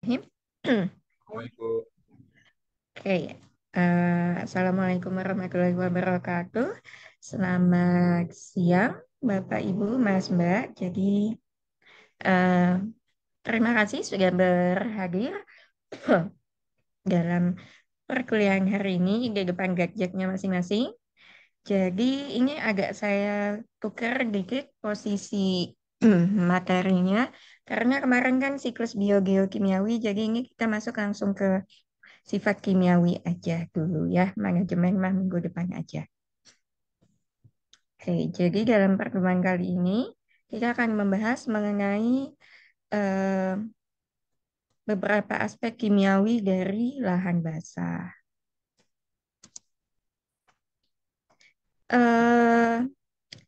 Bismillahirrahmanirrahim. Oke, Assalamualaikum warahmatullahi wabarakatuh. Selamat siang, Bapak, Ibu, Mas, Mbak. Jadi, eh, terima kasih sudah berhadir dalam perkuliahan hari ini di depan gadgetnya masing-masing. Jadi, ini agak saya tukar dikit posisi materinya, karena kemarin kan siklus biogeokimiawi, jadi ini kita masuk langsung ke sifat kimiawi aja dulu ya, manajemen mah minggu depan aja. Oke, jadi dalam pertemuan kali ini kita akan membahas mengenai eh, beberapa aspek kimiawi dari lahan basah. Eh,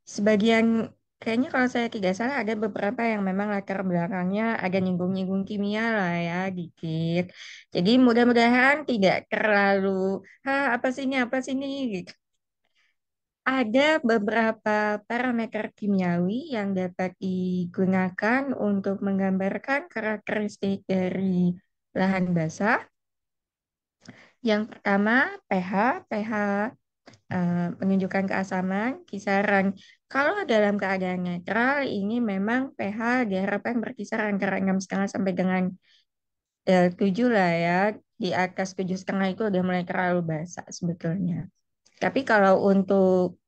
Sebagian kayaknya kalau saya tidak salah ada beberapa yang memang latar belakangnya ada nyinggung-nyinggung kimia lah ya dikit. Jadi mudah-mudahan tidak terlalu apa sih ini gitu. Ada beberapa parameter kimiawi yang dapat digunakan untuk menggambarkan karakteristik dari lahan basah. Yang pertama, pH. pH menunjukkan keasaman, kisaran. Kalau dalam keadaan netral, ini memang pH diharapkan berkisar antara 6,5 sampai dengan 7 lah ya. Di atas 7,5 itu udah mulai terlalu basah sebetulnya. Tapi kalau untuk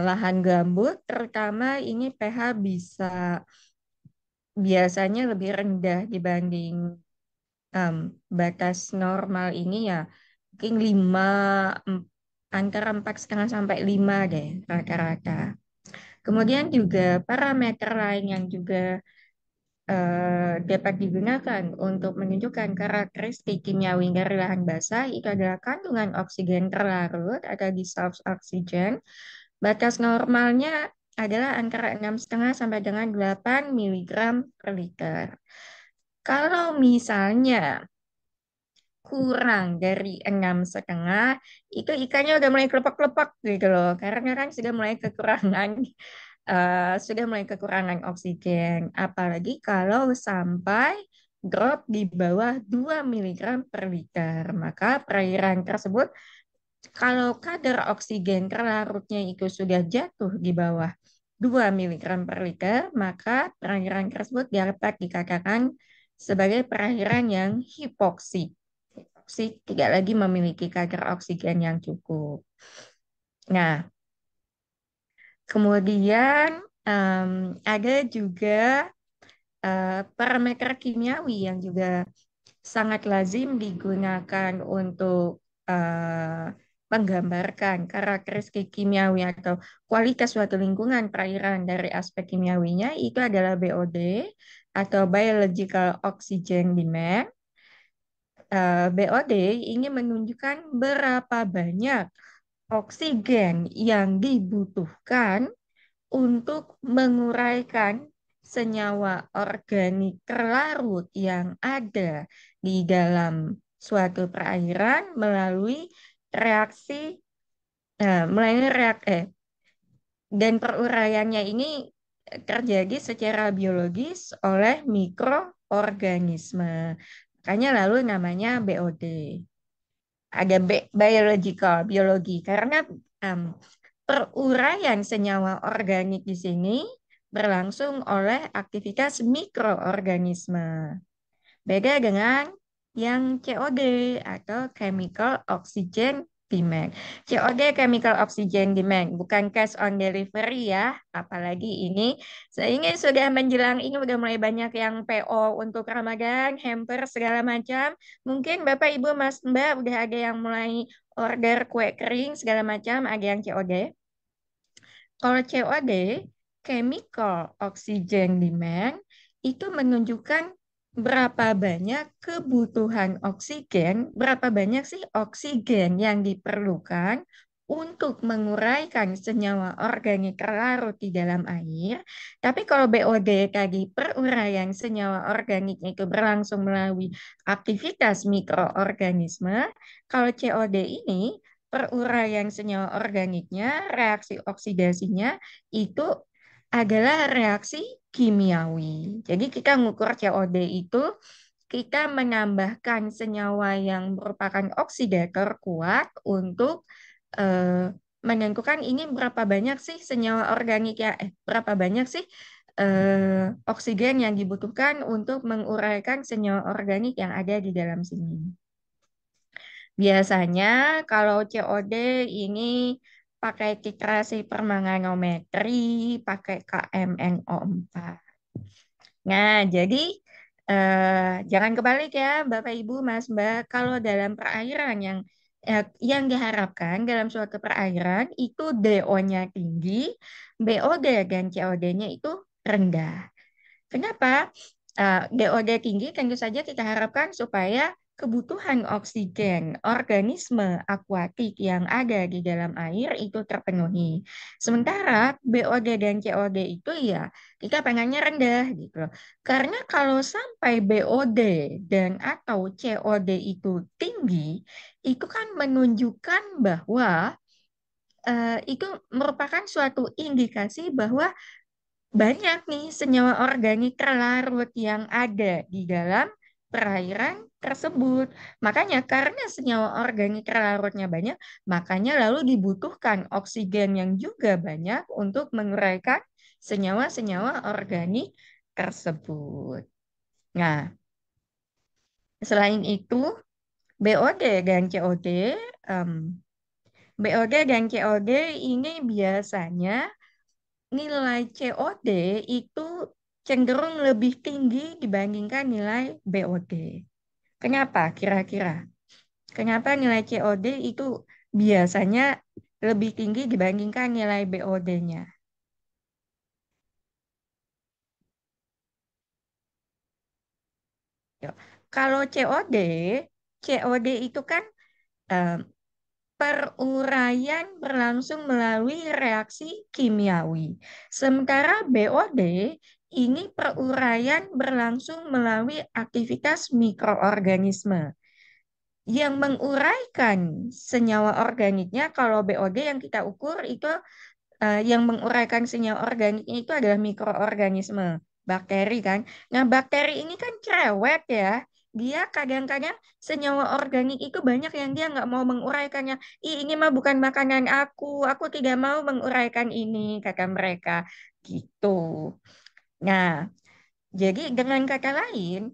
lahan gambut, terutama ini pH bisa biasanya lebih rendah dibanding em, batas normal ini ya, mungkin 5, em- antara 4,5 sampai 5 deh rata-rata. Kemudian juga parameter lain yang juga dapat digunakan untuk menunjukkan karakteristik kimiawi dari lahan basah itu adalah kandungan oksigen terlarut atau dissolved oxygen. Batas normalnya adalah antara 6,5 sampai dengan 8 miligram per liter. Kalau misalnya kurang dari 6,5, itu ikannya udah mulai kelepek-kelepek gitu loh. Karena kan sudah mulai kekurangan oksigen. Apalagi kalau sampai drop di bawah 2 miligram per liter. Maka perairan tersebut kalau kadar oksigen terlarutnya itu sudah jatuh di bawah 2 miligram per liter, maka perairan tersebut dapat dikatakan sebagai perairan yang hipoksik. Hipoksik tidak lagi memiliki kadar oksigen yang cukup. Nah, kemudian ada juga parameter kimiawi yang juga sangat lazim digunakan untuk menggambarkan karakteristik kimiawi atau kualitas suatu lingkungan perairan dari aspek kimiawinya itu adalah BOD atau Biological Oxygen Demand. BOD ini menunjukkan berapa banyak oksigen yang dibutuhkan untuk menguraikan senyawa organik terlarut yang ada di dalam suatu perairan melalui reaksi melalui dan peruraiannya ini terjadi secara biologis oleh mikroorganisme. Makanya lalu namanya BOD. Ada biological, biologi karena em, peruraian senyawa organik di sini berlangsung oleh aktivitas mikroorganisme. Beda dengan yang COD atau Chemical Oxygen Demand. COD Chemical Oxygen Demand, bukan cash on delivery ya. Apalagi ini sudah menjelang, ini udah mulai banyak yang PO untuk Ramadan, hamper segala macam. Mungkin Bapak, Ibu, Mas, Mbak udah ada yang mulai order kue kering segala macam, ada yang COD. Kalau COD, Chemical Oxygen Demand, itu menunjukkan berapa banyak kebutuhan oksigen, berapa banyak sih oksigen yang diperlukan untuk menguraikan senyawa organik larut di dalam air. Tapi kalau BOD tadi peruraian senyawa organik itu berlangsung melalui aktivitas mikroorganisme, kalau COD ini peruraian senyawa organiknya, reaksi oksidasinya itu adalah reaksi kimiawi. Jadi kita mengukur COD itu kita menambahkan senyawa yang merupakan oksidator kuat untuk eh, menentukan ini berapa banyak sih senyawa organik ya, berapa banyak sih oksigen yang dibutuhkan untuk menguraikan senyawa organik yang ada di dalam sini. Biasanya kalau COD ini pakai titrasi permanganometri, pakai KMNO4. Nah, jadi jangan kebalik ya, Bapak Ibu, Mas Mbak. Kalau dalam perairan yang diharapkan dalam suatu perairan itu DO-nya tinggi, BOD dan COD-nya itu rendah. Kenapa? DOD tinggi tentu saja kita harapkan supaya kebutuhan oksigen organisme akuatik yang ada di dalam air itu terpenuhi. Sementara BOD dan COD itu ya kita pengennya rendah gitu loh. Karena kalau sampai BOD dan atau COD itu tinggi, itu kan menunjukkan bahwa itu merupakan suatu indikasi bahwa banyak nih senyawa organik terlarut yang ada di dalam perairan tersebut. Makanya karena senyawa organik terlarutnya banyak, makanya lalu dibutuhkan oksigen yang juga banyak untuk menguraikan senyawa-senyawa organik tersebut. Nah, selain itu, BOD dan COD, em, BOD dan COD ini biasanya nilai COD itu cenderung lebih tinggi dibandingkan nilai BOD. Kenapa kira-kira? Kenapa nilai COD itu biasanya lebih tinggi dibandingkan nilai BOD-nya? Kalau COD itu kan eh, peruraian berlangsung melalui reaksi kimiawi. Sementara BOD ini peruraian berlangsung melalui aktivitas mikroorganisme. Yang menguraikan senyawa organiknya, kalau BOD yang kita ukur itu yang menguraikan senyawa organiknya itu adalah mikroorganisme, bakteri kan. Nah, bakteri ini kan cerewet ya. Dia kadang-kadang senyawa organik itu banyak yang dia nggak mau menguraikannya. Ih, ini mah bukan makanan aku tidak mau menguraikan ini, kata mereka. Gitu. Nah, jadi dengan kata lain,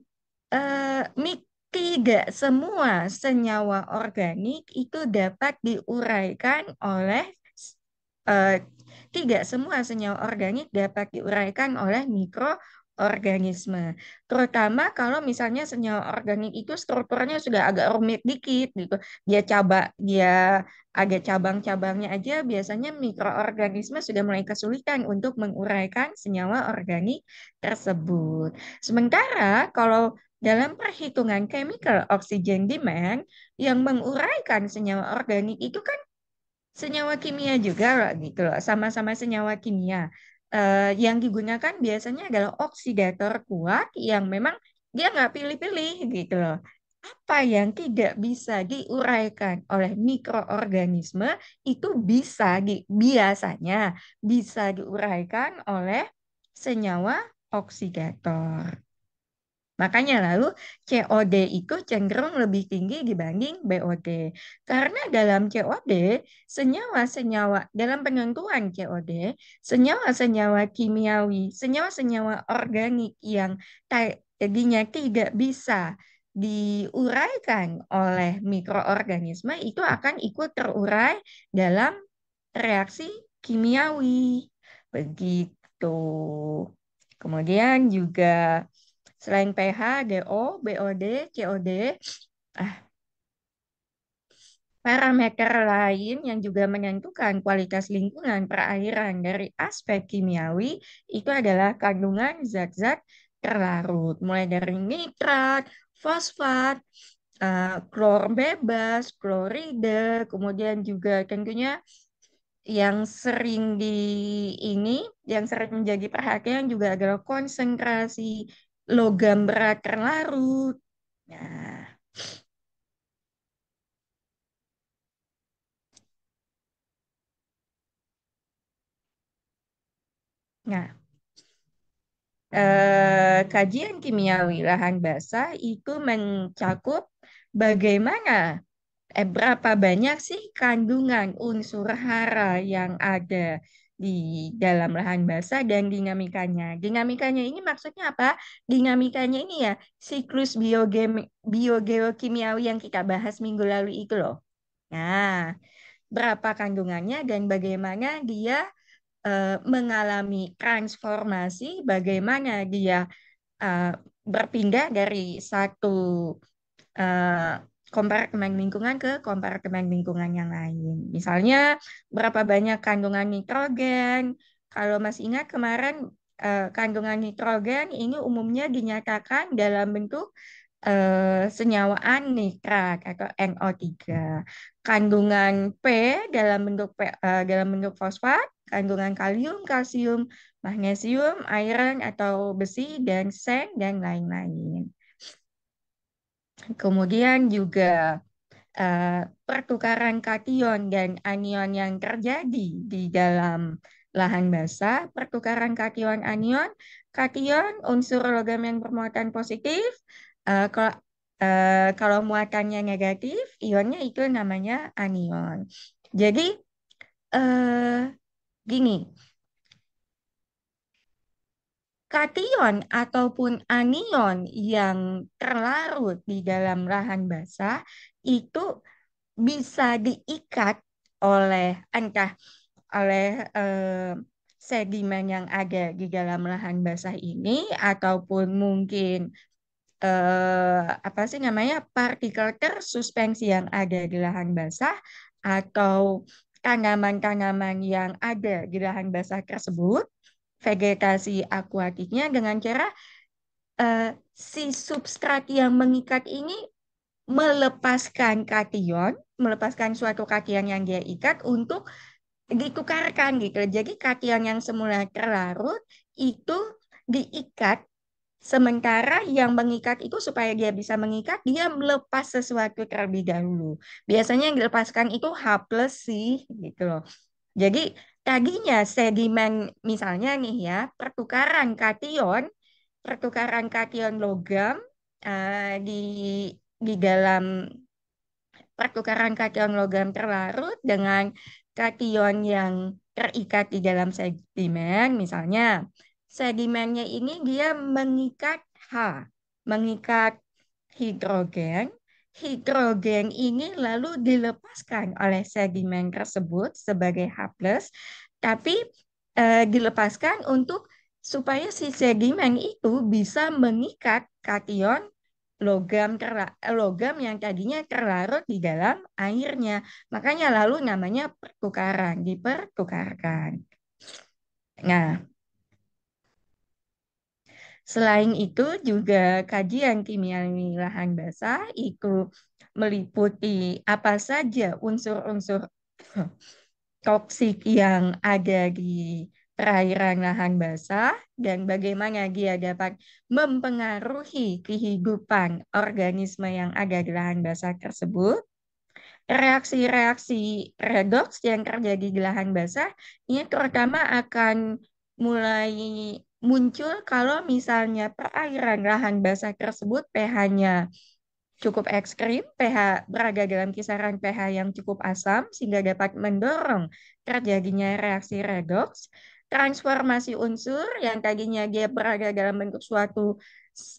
tidak semua senyawa organik itu dapat diuraikan oleh eh, tidak semua senyawa organik dapat diuraikan oleh mikroorganisme. Terutama kalau misalnya senyawa organik itu strukturnya sudah agak rumit dikit gitu. Dia ada cabang-cabangnya aja biasanya mikroorganisme sudah mulai kesulitan untuk menguraikan senyawa organik tersebut. Sementara kalau dalam perhitungan chemical oxygen demand yang menguraikan senyawa organik itu kan senyawa kimia juga loh, gitu loh, sama-sama senyawa kimia. Yang digunakan biasanya adalah oksidator kuat yang memang dia nggak pilih-pilih gitu loh. Apa yang tidak bisa diuraikan oleh mikroorganisme itu biasanya bisa diuraikan oleh senyawa oksidator. Makanya lalu COD itu cenderung lebih tinggi dibanding BOD. Karena dalam COD, senyawa-senyawa dalam penentuan COD, senyawa-senyawa kimiawi, senyawa-senyawa organik yang tadinya tidak bisa diuraikan oleh mikroorganisme itu akan ikut terurai dalam reaksi kimiawi. Begitu. Kemudian juga selain pH, DO, BOD, COD, ah, parameter lain yang juga menentukan kualitas lingkungan perairan dari aspek kimiawi itu adalah kandungan zat-zat terlarut, mulai dari nitrat, fosfat, klor bebas, klorida, kemudian juga tentunya yang sering di ini, yang sering menjadi perhatian juga adalah konsentrasi logam berat terlarut. Nah, nah, kajian kimiawi lahan basah itu mencakup bagaimana berapa banyak sih kandungan unsur hara yang ada di dalam lahan basah dan dinamikanya. Dinamikanya ini maksudnya apa? Dinamikanya ini ya siklus biogeokimiawi yang kita bahas minggu lalu itu loh. Nah, berapa kandungannya dan bagaimana dia mengalami transformasi, bagaimana dia eh, berpindah dari satu eh, kompartemen lingkungan ke kompartemen lingkungan yang lain. Misalnya berapa banyak kandungan nitrogen. Kalau masih ingat kemarin kandungan nitrogen ini umumnya dinyatakan dalam bentuk senyawa nitrat atau NO3. Kandungan P dalam bentuk fosfat, kandungan kalium, kalsium, magnesium, iron atau besi dan seng dan lain-lain. Kemudian juga eh, pertukaran kation dan anion yang terjadi di dalam lahan basah, pertukaran kation unsur logam yang bermuatan positif, kalau kalau muatannya negatif, ionnya itu namanya anion. Jadi eh, gini, kation ataupun anion yang terlarut di dalam lahan basah itu bisa diikat oleh entah oleh sedimen yang ada di dalam lahan basah ini ataupun mungkin apa sih namanya partikel tersuspensi yang ada di lahan basah atau tanaman-tanaman yang ada di lahan basah tersebut, vegetasi akuatiknya dengan cara eh, si substrat yang mengikat ini melepaskan kation, melepaskan suatu kation yang dia ikat untuk ditukarkan gitu. Jadi kation yang semula terlarut itu diikat, sementara yang mengikat itu supaya dia bisa mengikat, dia melepas sesuatu terlebih dahulu. Biasanya yang dilepaskan itu H plus sih gitu loh. Jadi tadinya sedimen misalnya nih ya, pertukaran kation logam di dalam pertukaran kation logam terlarut dengan kation yang terikat di dalam sedimen, misalnya sedimennya ini dia mengikat H, mengikat hidrogen. Hidrogen ini lalu dilepaskan oleh sedimen tersebut sebagai H+, tapi dilepaskan untuk supaya si sedimen itu bisa mengikat kation logam yang tadinya terlarut di dalam airnya. Makanya lalu namanya pertukaran, dipertukarkan. Nah, selain itu juga kajian kimiawi lahan basah itu meliputi apa saja unsur-unsur toksik yang ada di perairan lahan basah dan bagaimana dia dapat mempengaruhi kehidupan organisme yang ada di lahan basah tersebut. Reaksi-reaksi redoks yang terjadi di lahan basah ini terutama akan mulai muncul kalau misalnya perairan lahan basah tersebut pH-nya cukup ekstrim, pH berada dalam kisaran pH yang cukup asam sehingga dapat mendorong terjadinya reaksi redoks. Transformasi unsur yang tadinya dia berada dalam bentuk suatu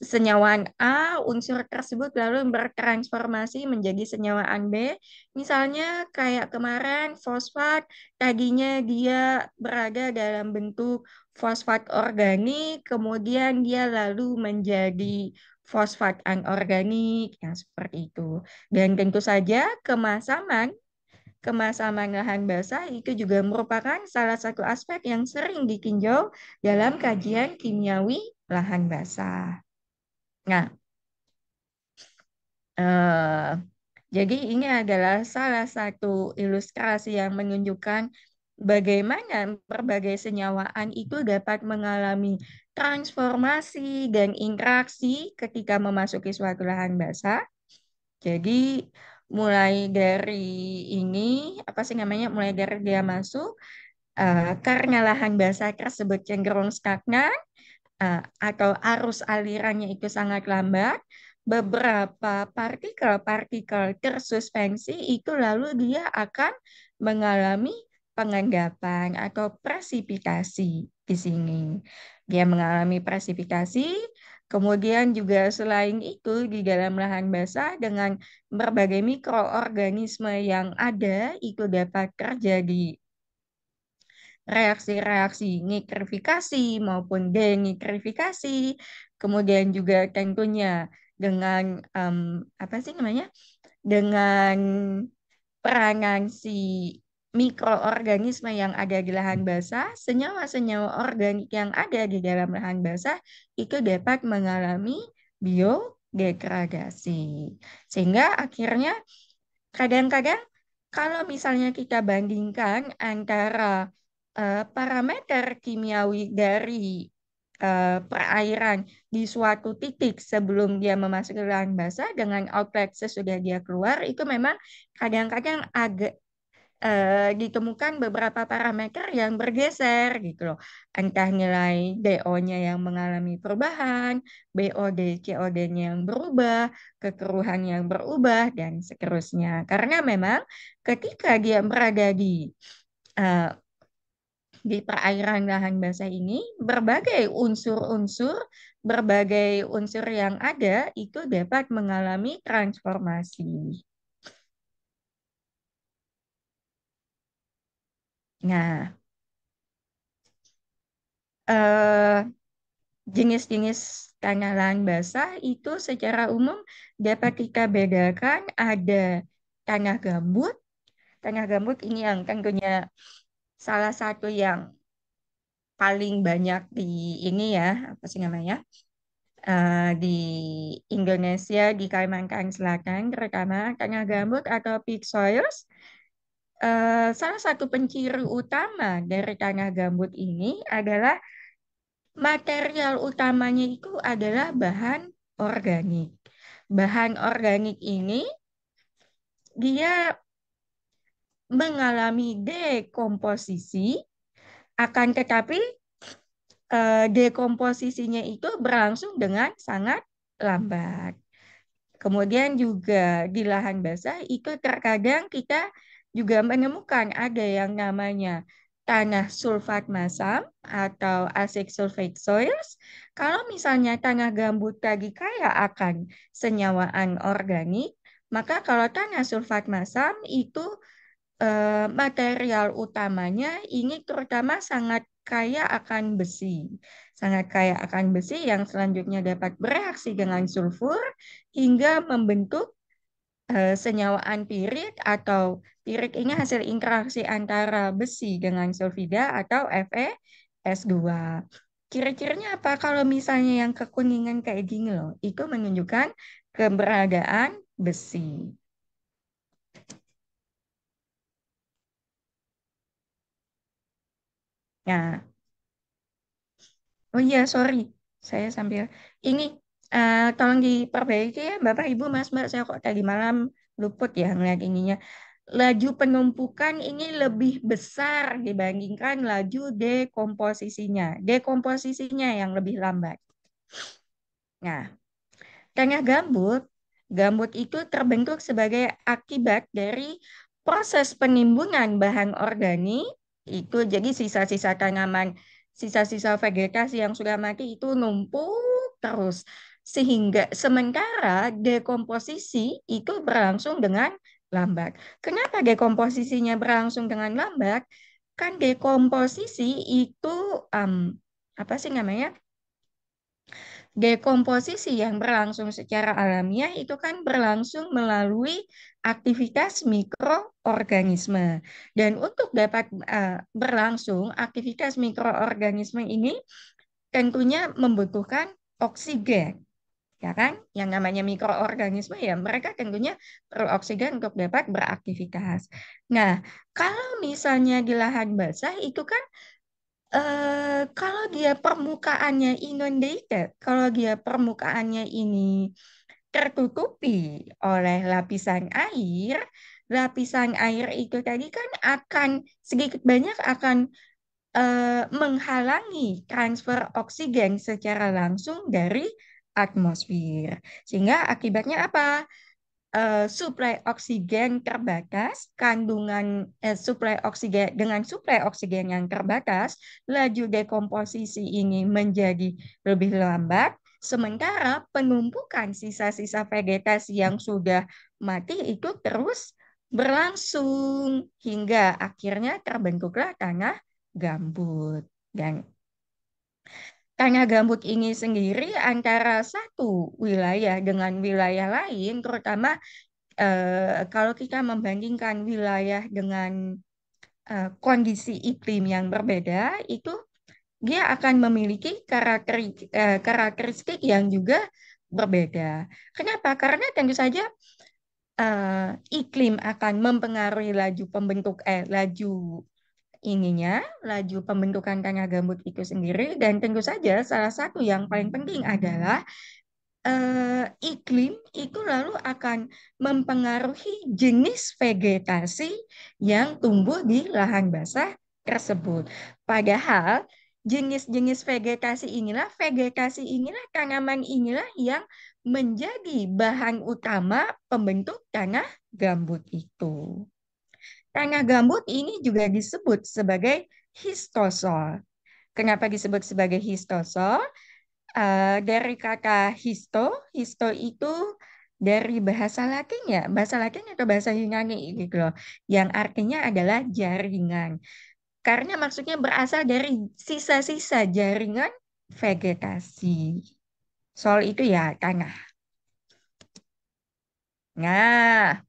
senyawaan A, unsur tersebut lalu bertransformasi menjadi senyawaan B. Misalnya kayak kemarin fosfat, tadinya dia berada dalam bentuk fosfat organik, kemudian dia lalu menjadi fosfat anorganik yang seperti itu. Dan tentu saja kemasaman lahan basah itu juga merupakan salah satu aspek yang sering ditinjau dalam kajian kimiawi lahan basah. Nah, eh, jadi ini adalah salah satu ilustrasi yang menunjukkan bagaimana berbagai senyawaan itu dapat mengalami transformasi dan interaksi ketika memasuki suatu lahan basah. Jadi mulai dari ini apa sih namanya? Mulai dari dia masuk karena lahan basah tersebut cenderung stagnan, atau arus alirannya itu sangat lambat, beberapa partikel-partikel tersuspensi itu lalu dia akan mengalami pengendapan atau presipitasi di sini. Dia mengalami presipitasi, kemudian juga selain itu di dalam lahan basah dengan berbagai mikroorganisme yang ada itu dapat terjadi reaksi-reaksi nitrifikasi maupun denitrifikasi, kemudian juga tentunya dengan apa sih namanya? Dengan peranan si mikroorganisme yang ada di lahan basah, senyawa-senyawa organik yang ada di dalam lahan basah itu dapat mengalami biodegradasi. Sehingga akhirnya kadang-kadang kalau misalnya kita bandingkan antara parameter kimiawi dari perairan di suatu titik sebelum dia memasuki lahan basah dengan outlet sesudah dia keluar, itu memang kadang-kadang agak ditemukan beberapa parameter yang bergeser gitu loh. Entah nilai DO-nya yang mengalami perubahan, BOD, COD-nya yang berubah, kekeruhan yang berubah, dan seterusnya. Karena memang ketika dia berada eh, di perairan lahan basah ini, berbagai unsur yang ada itu dapat mengalami transformasi. Nah, eh, jenis-jenis tanah lahan basah itu secara umum dapat kita bedakan ada tanah gambut. Tanah gambut ini yang tentunya salah satu yang paling banyak di ini ya, apa sih namanya? Di Indonesia, di Kalimantan Selatan, terutama tanah gambut atau peat soils. Salah satu penciri utama dari tanah gambut ini adalah material utamanya itu adalah bahan organik. Bahan organik ini dia mengalami dekomposisi, akan tetapi dekomposisinya itu berlangsung dengan sangat lambat. Kemudian juga di lahan basah itu terkadang kita juga menemukan ada yang namanya tanah sulfat masam atau acid sulfate soils. Kalau misalnya tanah gambut tadi kaya akan senyawa anorganik, maka kalau tanah sulfat masam itu material utamanya ini terutama sangat kaya akan besi. Sangat kaya akan besi yang selanjutnya dapat bereaksi dengan sulfur hingga membentuk senyawa anpirit atau pirit ini hasil interaksi antara besi dengan sulfida atau FeS2. Ciri-cirinya apa? Kalau misalnya yang kekuningan kayak gini loh, itu menunjukkan keberadaan besi. Nah, oh iya, sorry. Saya sambil ini tolong diperbaiki ya Bapak, Ibu, Mas, Mbak. Saya kok tadi malam luput ya ngeliat ininya. Laju penumpukan ini lebih besar dibandingkan laju dekomposisinya. Dekomposisinya yang lebih lambat. Nah, tanah gambut, gambut itu terbentuk sebagai akibat dari proses penimbunan bahan organik itu jadi sisa-sisa tanaman, sisa-sisa vegetasi yang sudah mati itu numpuk terus sehingga sementara dekomposisi itu berlangsung dengan lambat. Kenapa dekomposisinya berlangsung dengan lambat? Kan dekomposisi itu apa sih namanya? Dekomposisi yang berlangsung secara alamiah itu kan berlangsung melalui aktivitas mikroorganisme. Dan untuk dapat berlangsung, aktivitas mikroorganisme ini tentunya membutuhkan oksigen. Ya kan? Yang namanya mikroorganisme ya mereka tentunya perlu oksigen untuk dapat beraktivitas. Nah, kalau misalnya di lahan basah itu kan kalau dia permukaannya inundated, kalau dia permukaannya ini tertutupi oleh lapisan air itu tadi kan akan sedikit banyak akan menghalangi transfer oksigen secara langsung dari atmosfer. Sehingga akibatnya apa? Suplai oksigen terbatas, suplai oksigen dengan suplai oksigen yang terbatas, laju dekomposisi ini menjadi lebih lambat, sementara penumpukan sisa-sisa vegetasi yang sudah mati itu terus berlangsung hingga akhirnya terbentuklah tanah gambut. Dan tanah gambut ini sendiri antara satu wilayah dengan wilayah lain, terutama kalau kita membandingkan wilayah dengan kondisi iklim yang berbeda, itu dia akan memiliki karakteristik yang juga berbeda. Kenapa? Karena tentu saja iklim akan mempengaruhi laju laju pembentukan tanah gambut itu sendiri, dan tentu saja salah satu yang paling penting adalah iklim itu lalu akan mempengaruhi jenis vegetasi yang tumbuh di lahan basah tersebut. Padahal vegetasi inilah, tanaman inilah yang menjadi bahan utama pembentuk tanah gambut itu. Tanah gambut ini juga disebut sebagai histosol. Kenapa disebut sebagai histosol? Dari kata histo itu dari bahasa Latin atau bahasa Yunani gitu loh, yang artinya adalah jaringan. Karena maksudnya berasal dari sisa-sisa jaringan vegetasi. Sol itu ya tanah. Nah,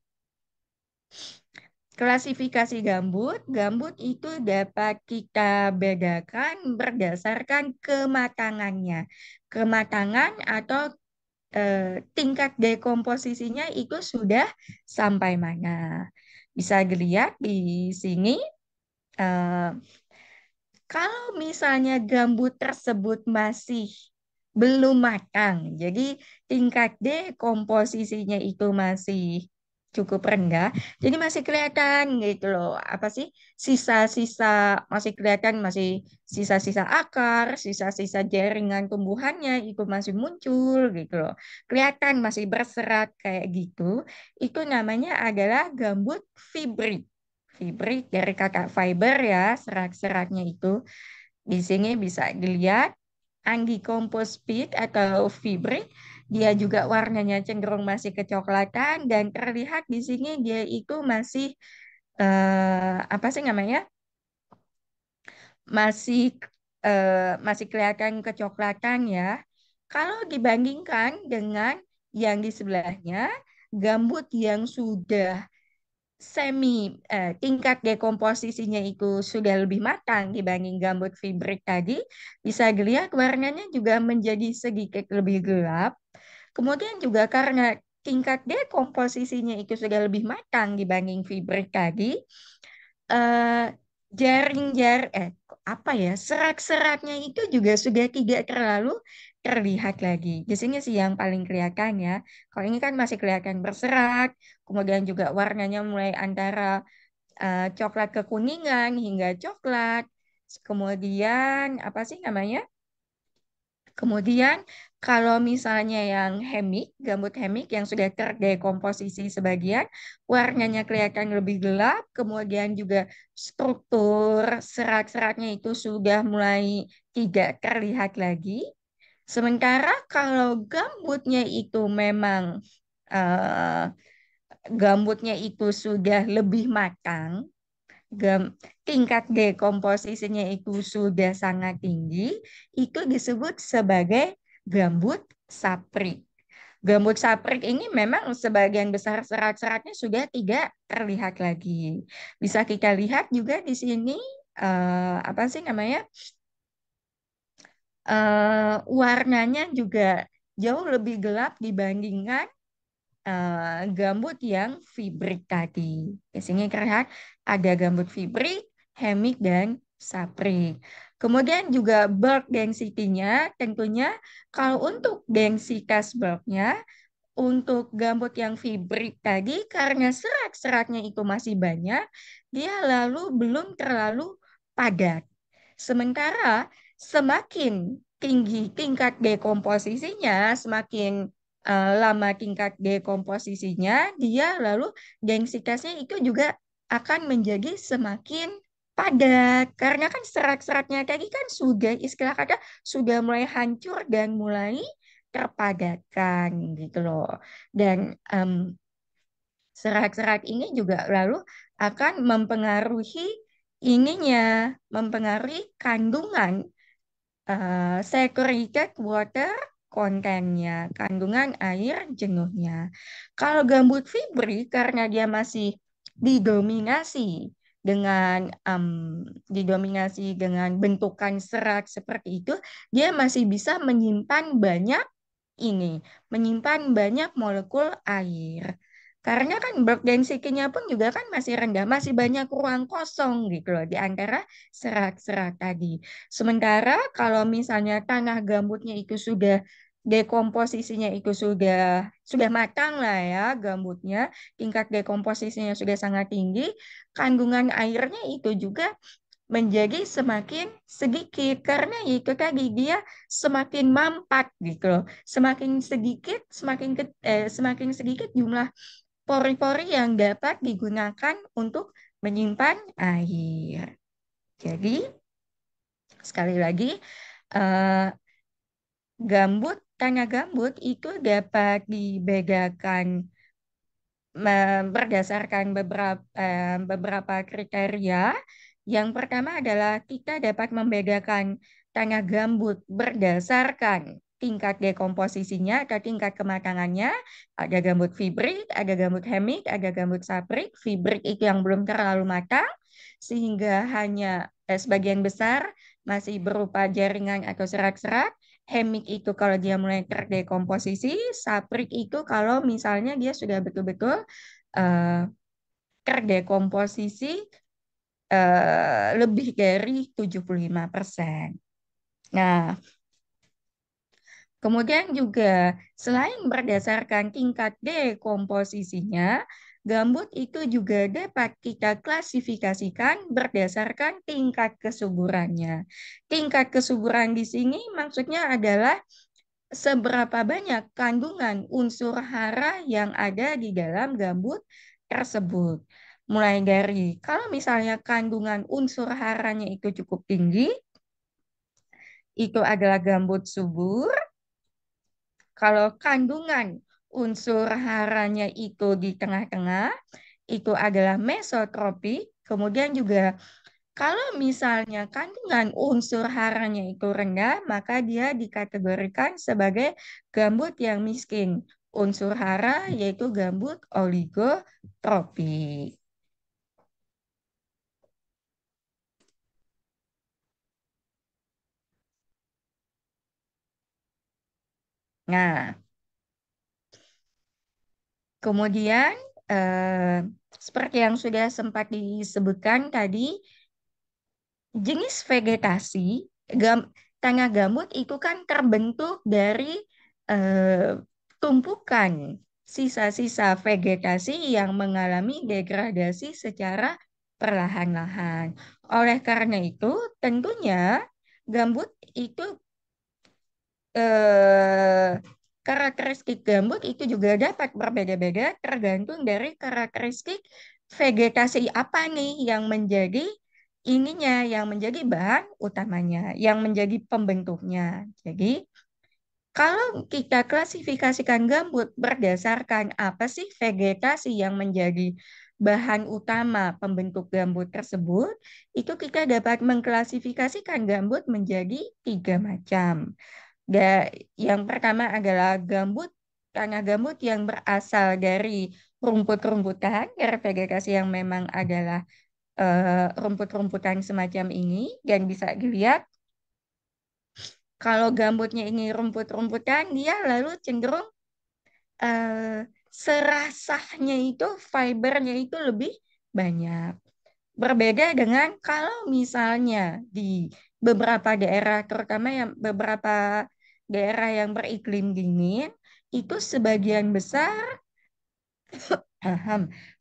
klasifikasi gambut, gambut itu dapat kita bedakan berdasarkan kematangannya. Kematangan atau tingkat dekomposisinya itu sudah sampai mana. Bisa dilihat di sini, eh, kalau misalnya gambut tersebut masih belum matang, jadi tingkat dekomposisinya itu masih cukup rendah, jadi masih kelihatan gitu loh, apa sih, sisa-sisa, masih kelihatan, masih sisa-sisa akar, sisa-sisa jaringan tumbuhannya itu masih muncul gitu loh. Kelihatan masih berserat kayak gitu, itu namanya adalah gambut fibrik. Fibrik dari kata fiber ya, serat-seratnya itu. Di sini bisa dilihat undecomposed peat atau fibrik. Dia juga warnanya cenderung masih kecoklatan dan terlihat di sini dia itu masih apa sih namanya? Masih masih kelihatan kecoklatan ya. Kalau dibandingkan dengan yang di sebelahnya, gambut yang sudah tingkat dekomposisinya itu sudah lebih matang dibanding gambut fibrik tadi, bisa dilihat warnanya juga menjadi sedikit lebih gelap. Kemudian juga karena tingkat dekomposisinya itu sudah lebih matang dibanding fibrik tadi, eh, apa ya, serat-seratnya itu juga sudah tidak terlalu terlihat lagi. Di sini sih yang paling kelihatan ya. Kalau ini kan masih kelihatan berserat, kemudian juga warnanya mulai antara coklat kekuningan hingga coklat. Kemudian apa sih namanya? Kemudian kalau misalnya yang gambut hemik yang sudah terdekomposisi sebagian, warnanya kelihatan lebih gelap, kemudian juga struktur serat-seratnya itu sudah mulai tidak terlihat lagi. Sementara kalau eh, gambutnya itu sudah lebih matang, tingkat dekomposisinya itu sudah sangat tinggi, itu disebut sebagai gambut saprik. Gambut saprik ini memang sebagian besar serat-seratnya sudah tidak terlihat lagi. Bisa kita lihat juga di sini, apa sih namanya? Warnanya juga jauh lebih gelap dibandingkan gambut yang fibrik tadi. Di sini terlihat ada gambut fibrik, hemik, dan saprik. Kemudian juga bulk density-nya, tentunya kalau untuk densitas bulknya, untuk gambut yang fibrik tadi, karena serat-seratnya itu masih banyak, dia lalu belum terlalu padat. Sementara semakin tinggi tingkat dekomposisinya, semakin lama tingkat dekomposisinya, dia lalu densitasnya itu juga akan menjadi semakin padat. Karena kan serat-seratnya tadi kan sudah istilah kata sudah mulai hancur dan mulai terpadatkan gitu loh. Dan serat-serat ini juga lalu akan mempengaruhi ininya, mempengaruhi kandungan saturated water kontennya, kandungan air jenuhnya. Kalau gambut fibri karena dia masih didominasi dengan bentukan serat seperti itu, dia masih bisa ini, menyimpan banyak molekul air. Karena kan bulk density-nya pun juga kan masih rendah, masih banyak ruang kosong gitu loh di antara serat-serat tadi. Sementara kalau misalnya tanah gambutnya itu sudah dekomposisinya itu sudah matang lah ya gambutnya, tingkat dekomposisinya sudah sangat tinggi, kandungan airnya itu juga menjadi semakin sedikit karena ya itu tadi dia semakin mampat gitu loh. Semakin sedikit jumlah pori-pori yang dapat digunakan untuk menyimpan air. Jadi sekali lagi eh, tanah gambut itu dapat dibedakan berdasarkan beberapa kriteria. Yang pertama adalah kita dapat membedakan tanah gambut berdasarkan tingkat dekomposisinya atau tingkat kematangannya. Ada gambut fibrik, ada gambut hemik, ada gambut saprik. Fibrik itu yang belum terlalu matang, sehingga hanya sebagian besar masih berupa jaringan atau serat-serat. Hemik itu kalau dia mulai terdekomposisi, saprik itu kalau misalnya dia sudah betul-betul eh, terdekomposisi lebih dari 75%. Nah, kemudian juga selain berdasarkan tingkat dekomposisinya, gambut itu juga dapat kita klasifikasikan berdasarkan tingkat kesuburannya. Tingkat kesuburan di sini maksudnya adalah seberapa banyak kandungan unsur hara yang ada di dalam gambut tersebut. Mulai dari kalau misalnya kandungan unsur haranya itu cukup tinggi, itu adalah gambut subur. Kalau kandungan unsur haranya itu di tengah-tengah, itu adalah mesotropik. Kemudian juga kalau misalnya kandungan unsur haranya itu rendah, maka dia dikategorikan sebagai gambut yang miskin. Unsur hara yaitu gambut oligotropik. Nah, kemudian eh, seperti yang sudah sempat disebutkan tadi, jenis vegetasi gam, tanah gambut itu kan terbentuk dari eh, tumpukan sisa-sisa vegetasi yang mengalami degradasi secara perlahan-lahan. Oleh karena itu, tentunya gambut itu eh, karakteristik gambut itu juga dapat berbeda-beda tergantung dari karakteristik vegetasi apa nih yang menjadi yang menjadi bahan utamanya, yang menjadi pembentuknya. Jadi, kalau kita klasifikasikan gambut berdasarkan apa sih vegetasi yang menjadi bahan utama pembentuk gambut tersebut, itu kita dapat mengklasifikasikan gambut menjadi tiga macam. Yang pertama adalah tanah gambut yang berasal dari rumput-rumputan, dari vegetasi yang memang adalah rumput-rumputan semacam ini, dan bisa dilihat kalau gambutnya ini rumput-rumputan, dia lalu cenderung eh, serasahnya itu, fibernya itu lebih banyak. Berbeda dengan kalau misalnya di beberapa daerah, terutama yang beberapa daerah yang beriklim dingin, itu sebagian besar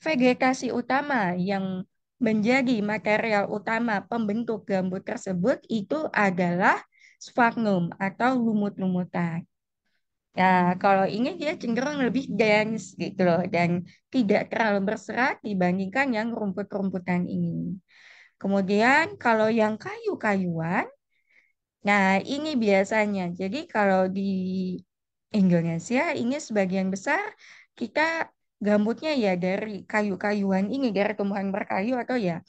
vegetasi utama yang menjadi material utama pembentuk gambut tersebut itu adalah sfagnum atau lumut-lumutan. Nah, kalau ini dia cenderung lebih dense gitu loh dan tidak terlalu berserat dibandingkan yang rumput-rumputan ini. Kemudian kalau yang kayu-kayuan, nah ini biasanya. Jadi kalau di Indonesia ini sebagian besar kita gambutnya ya dari kayu-kayuan ini, dari tumbuhan berkayu atau ya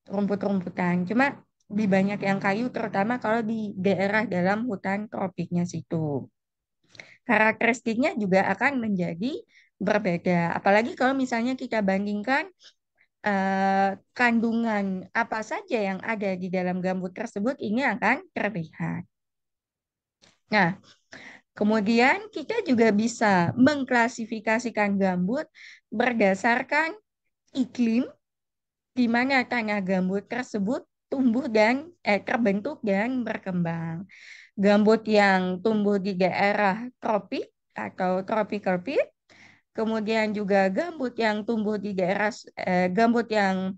rumput-rumputan. Cuma di banyak yang kayu terutama kalau di daerah dalam hutan tropiknya situ. Karakteristiknya juga akan menjadi berbeda. Apalagi kalau misalnya kita bandingkan kandungan apa saja yang ada di dalam gambut tersebut, ini akan terlihat. Nah, kemudian kita juga bisa mengklasifikasikan gambut berdasarkan iklim di mana tanah gambut tersebut tumbuh dan terbentuk dan berkembang. Gambut yang tumbuh di daerah tropik atau tropical peat, kemudian juga gambut yang tumbuh di daerah gambut yang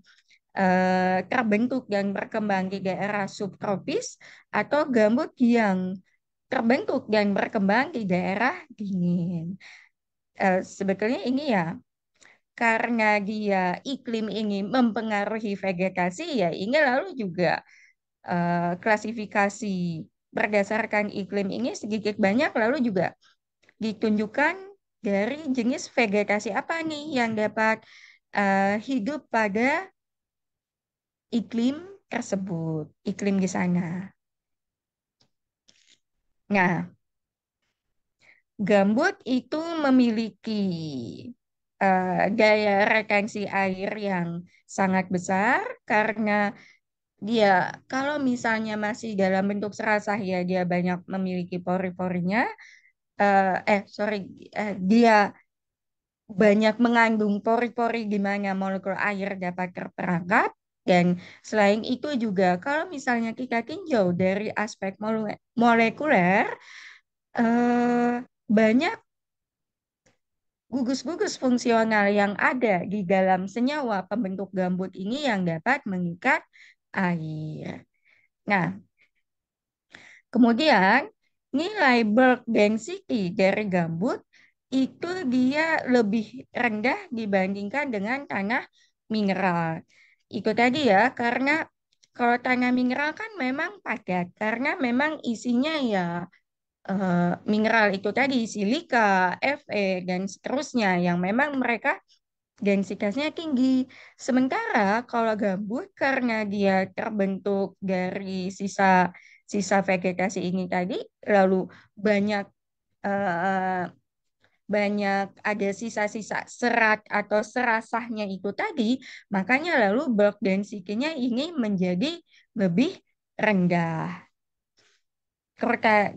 terbentuk dan berkembang di daerah subtropis atau gambut yang terbentuk dan berkembang di daerah dingin. Sebetulnya ini ya karena dia iklim ini mempengaruhi vegetasi ya ini lalu juga klasifikasi berdasarkan iklim ini sedikit banyak lalu juga ditunjukkan dari jenis vegetasi apa nih yang dapat hidup pada iklim tersebut, iklim di sana. Nah, gambut itu memiliki daya retensi air yang sangat besar karena dia kalau misalnya masih dalam bentuk serasah ya dia banyak memiliki pori-porinya. Sorry, dia banyak mengandung pori-pori di mana molekul air dapat terperangkap. Dan selain itu juga kalau misalnya kita tinjau dari aspek molekuler, eh, banyak gugus-gugus fungsional yang ada di dalam senyawa pembentuk gambut ini yang dapat mengikat air. Nah, kemudian nilai bulk density dari gambut itu dia lebih rendah dibandingkan dengan tanah mineral. Itu tadi ya, karena kalau tanah mineral kan memang padat, karena memang isinya ya mineral itu tadi, silika, Fe, dan seterusnya, yang memang mereka densitasnya tinggi. Sementara kalau gambut karena dia terbentuk dari sisa sisa vegetasi ini tadi, lalu banyak eh, banyak ada sisa-sisa serat atau serasahnya itu tadi, makanya lalu bulk density-nya ini menjadi lebih rendah.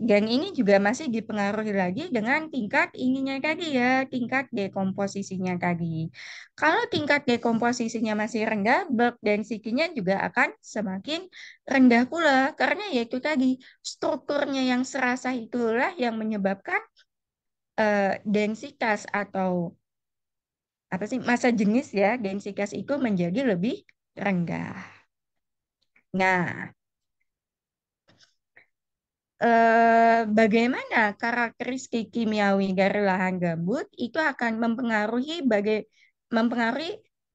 Dan ini juga masih dipengaruhi lagi dengan tingkat ininya tadi ya, tingkat dekomposisinya tadi. Kalau tingkat dekomposisinya masih rendah, bulk density-nya juga akan semakin rendah pula. Karena yaitu tadi, strukturnya yang serasa itulah yang menyebabkan densitas atau apa sih massa jenis ya, densitas itu menjadi lebih rendah. Nah, bagaimana karakteristik kimiawi dari lahan gambut itu akan mempengaruhi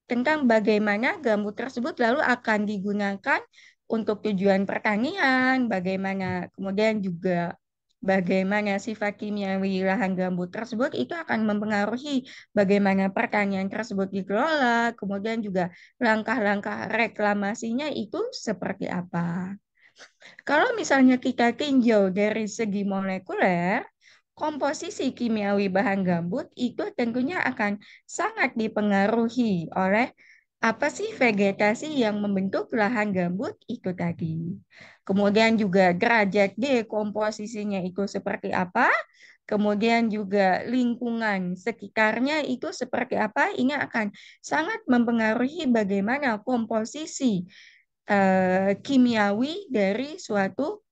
tentang bagaimana gambut tersebut lalu akan digunakan untuk tujuan pertanian, bagaimana kemudian juga bagaimana sifat kimiawi lahan gambut tersebut itu akan mempengaruhi bagaimana pertanian tersebut dikelola, kemudian juga langkah-langkah reklamasinya itu seperti apa. Kalau misalnya kita tinjau dari segi molekuler, komposisi kimiawi bahan gambut itu tentunya akan sangat dipengaruhi oleh apa sih vegetasi yang membentuk lahan gambut itu tadi. Kemudian juga derajat dekomposisinya itu seperti apa, kemudian juga lingkungan sekitarnya itu seperti apa, ini akan sangat mempengaruhi bagaimana komposisi kimiawi dari suatu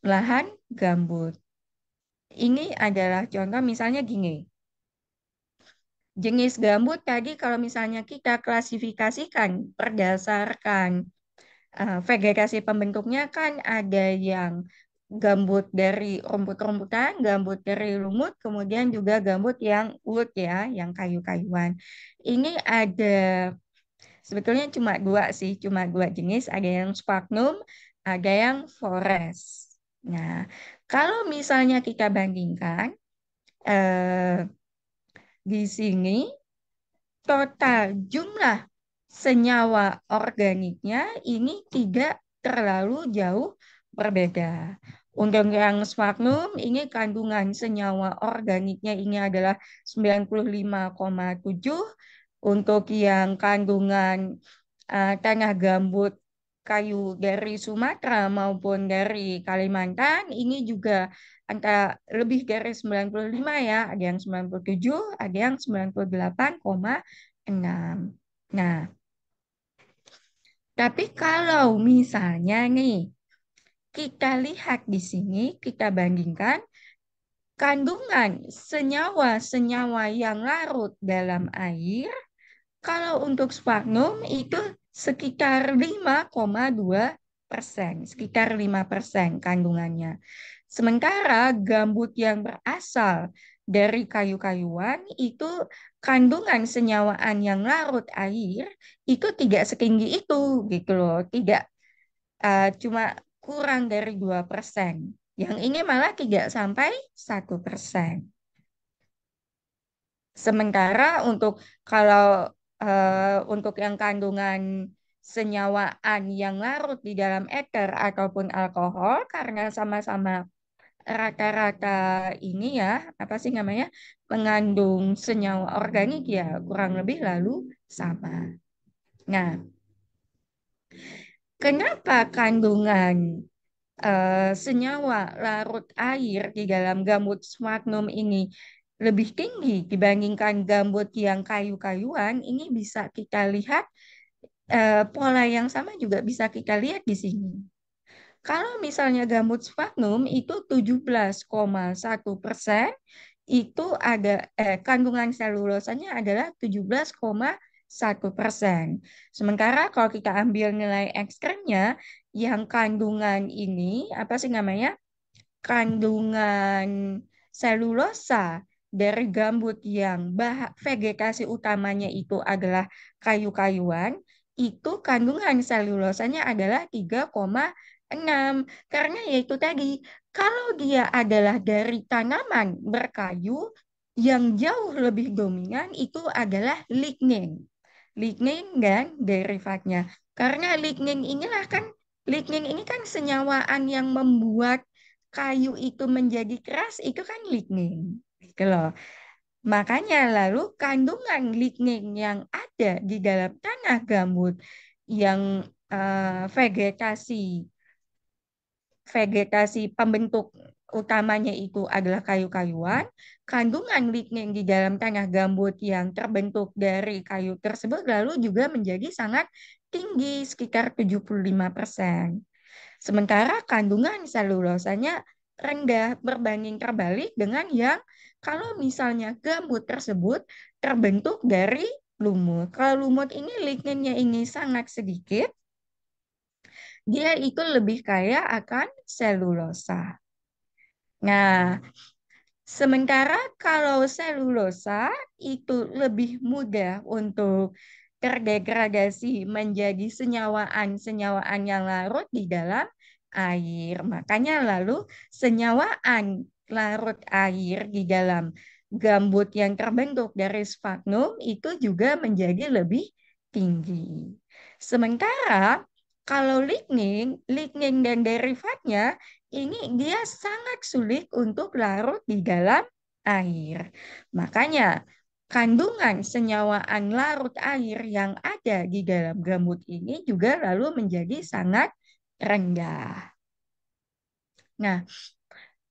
lahan gambut. Ini adalah contoh misalnya gini, jenis gambut tadi kalau misalnya kita klasifikasikan berdasarkan vegetasi pembentuknya kan ada yang gambut dari rumput-rumputan, gambut dari lumut, kemudian juga gambut yang wood ya, yang kayu-kayuan. Ini ada sebetulnya cuma dua sih, cuma dua jenis, ada yang sphagnum, ada yang forest. Nah, kalau misalnya kita bandingkan eh, di sini total jumlah senyawa organiknya ini tidak terlalu jauh berbeda. Untuk yang sphagnum ini kandungan senyawa organiknya ini adalah 95,7. Untuk yang kandungan tanah gambut kayu dari Sumatera maupun dari Kalimantan ini juga angka lebih dari 95 ya, ada yang 97, ada yang 98,6. Nah, tapi kalau misalnya nih kita lihat di sini, kita bandingkan kandungan senyawa-senyawa yang larut dalam air, kalau untuk sphagnum itu sekitar 5,2%, sekitar 5% kandungannya. Sementara gambut yang berasal dari kayu-kayuan itu kandungan senyawaan yang larut air itu tidak setinggi itu gitu loh, tidak cuma kurang dari 2%. Yang ini malah tidak sampai 1%. Sementara untuk kalau untuk yang kandungan senyawaan yang larut di dalam ether ataupun alkohol karena sama-sama rata-rata ini ya apa sih namanya mengandung senyawa organik ya kurang lebih lalu sama. Nah, kenapa kandungan senyawa larut air di dalam gambut sphagnum ini lebih tinggi dibandingkan gambut yang kayu-kayuan? Ini bisa kita lihat pola yang sama juga bisa kita lihat di sini. Kalau misalnya gambut sphagnum itu 17,1% itu ada kandungan selulosanya adalah 17,1%. Sementara kalau kita ambil nilai ekstremnya yang kandungan ini apa sih namanya? Kandungan selulosa dari gambut yang vegetasi utamanya itu adalah kayu-kayuan, itu kandungan selulosanya adalah 3,6. Karena yaitu tadi, kalau dia adalah dari tanaman berkayu, yang jauh lebih dominan itu adalah lignin. Lignin dan derivatnya. Karena lignin ini kan senyawaan yang membuat kayu itu menjadi keras itu kan lignin gitu loh. Makanya lalu kandungan lignin yang ada di dalam tanah gambut yang vegetasi vegetasi pembentuk utamanya itu adalah kayu-kayuan, kandungan lignin di dalam tanah gambut yang terbentuk dari kayu tersebut lalu juga menjadi sangat tinggi sekitar 75%. Sementara kandungan selulosanya rendah berbanding terbalik dengan yang kalau misalnya gambut tersebut terbentuk dari lumut. Kalau lumut ini ligninnya ini sangat sedikit, dia itu lebih kaya akan selulosa. Nah, sementara kalau selulosa itu lebih mudah untuk terdegradasi menjadi senyawaan-senyawaan yang larut di dalam air. Makanya lalu senyawaan larut air di dalam gambut yang terbentuk dari sphagnum itu juga menjadi lebih tinggi. Sementara kalau lignin dan derivatnya ini dia sangat sulit untuk larut di dalam air. Makanya kandungan senyawaan larut air yang ada di dalam gambut ini juga lalu menjadi sangat rendah. Nah,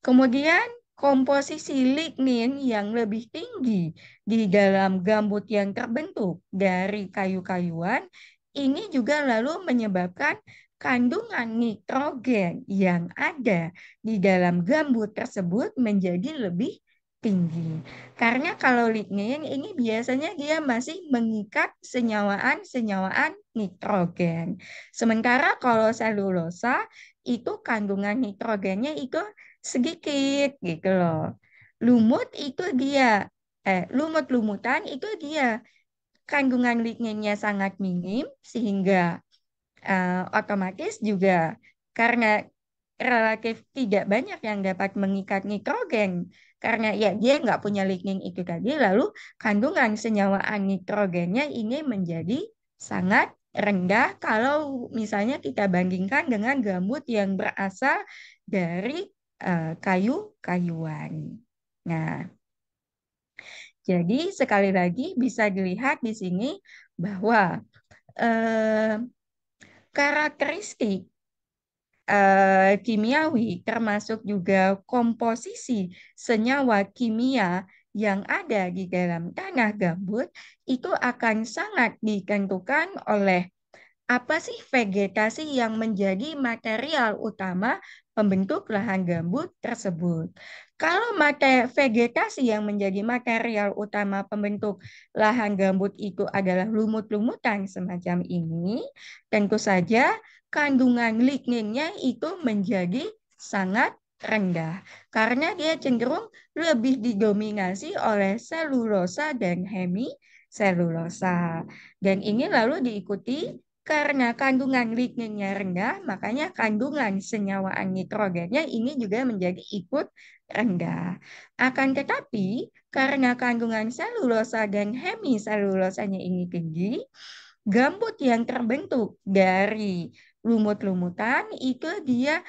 kemudian komposisi lignin yang lebih tinggi di dalam gambut yang terbentuk dari kayu-kayuan ini juga lalu menyebabkan kandungan nitrogen yang ada di dalam gambut tersebut menjadi lebih tinggi. Karena kalau lignin ini biasanya dia masih mengikat senyawaan-senyawaan nitrogen. Sementara kalau selulosa itu kandungan nitrogennya itu sedikit gitu loh. Lumut itu dia, lumut-lumutan itu dia kandungan ligninnya sangat minim sehingga otomatis juga karena relatif tidak banyak yang dapat mengikat nitrogen karena ya dia nggak punya lignin itu tadi lalu kandungan senyawaan nitrogennya ini menjadi sangat rendah kalau misalnya kita bandingkan dengan gambut yang berasal dari kayu-kayuan. Nah, jadi sekali lagi bisa dilihat di sini bahwa eh, karakteristik kimiawi, termasuk juga komposisi senyawa kimia yang ada di dalam tanah gambut, itu akan sangat ditentukan oleh apa sih vegetasi yang menjadi material utama pembentuk lahan gambut tersebut? Kalau vegetasi yang menjadi material utama pembentuk lahan gambut itu adalah lumut-lumutan semacam ini, tentu saja kandungan ligninnya itu menjadi sangat rendah karena dia cenderung lebih didominasi oleh selulosa dan hemiselulosa. Dan ini lalu diikuti karena kandungan ligninnya rendah, makanya kandungan senyawaan nitrogennya ini juga menjadi ikut rendah. Akan tetapi, karena kandungan selulosa dan hemiselulosanya ini tinggi, gambut yang terbentuk dari lumut-lumutan itu dia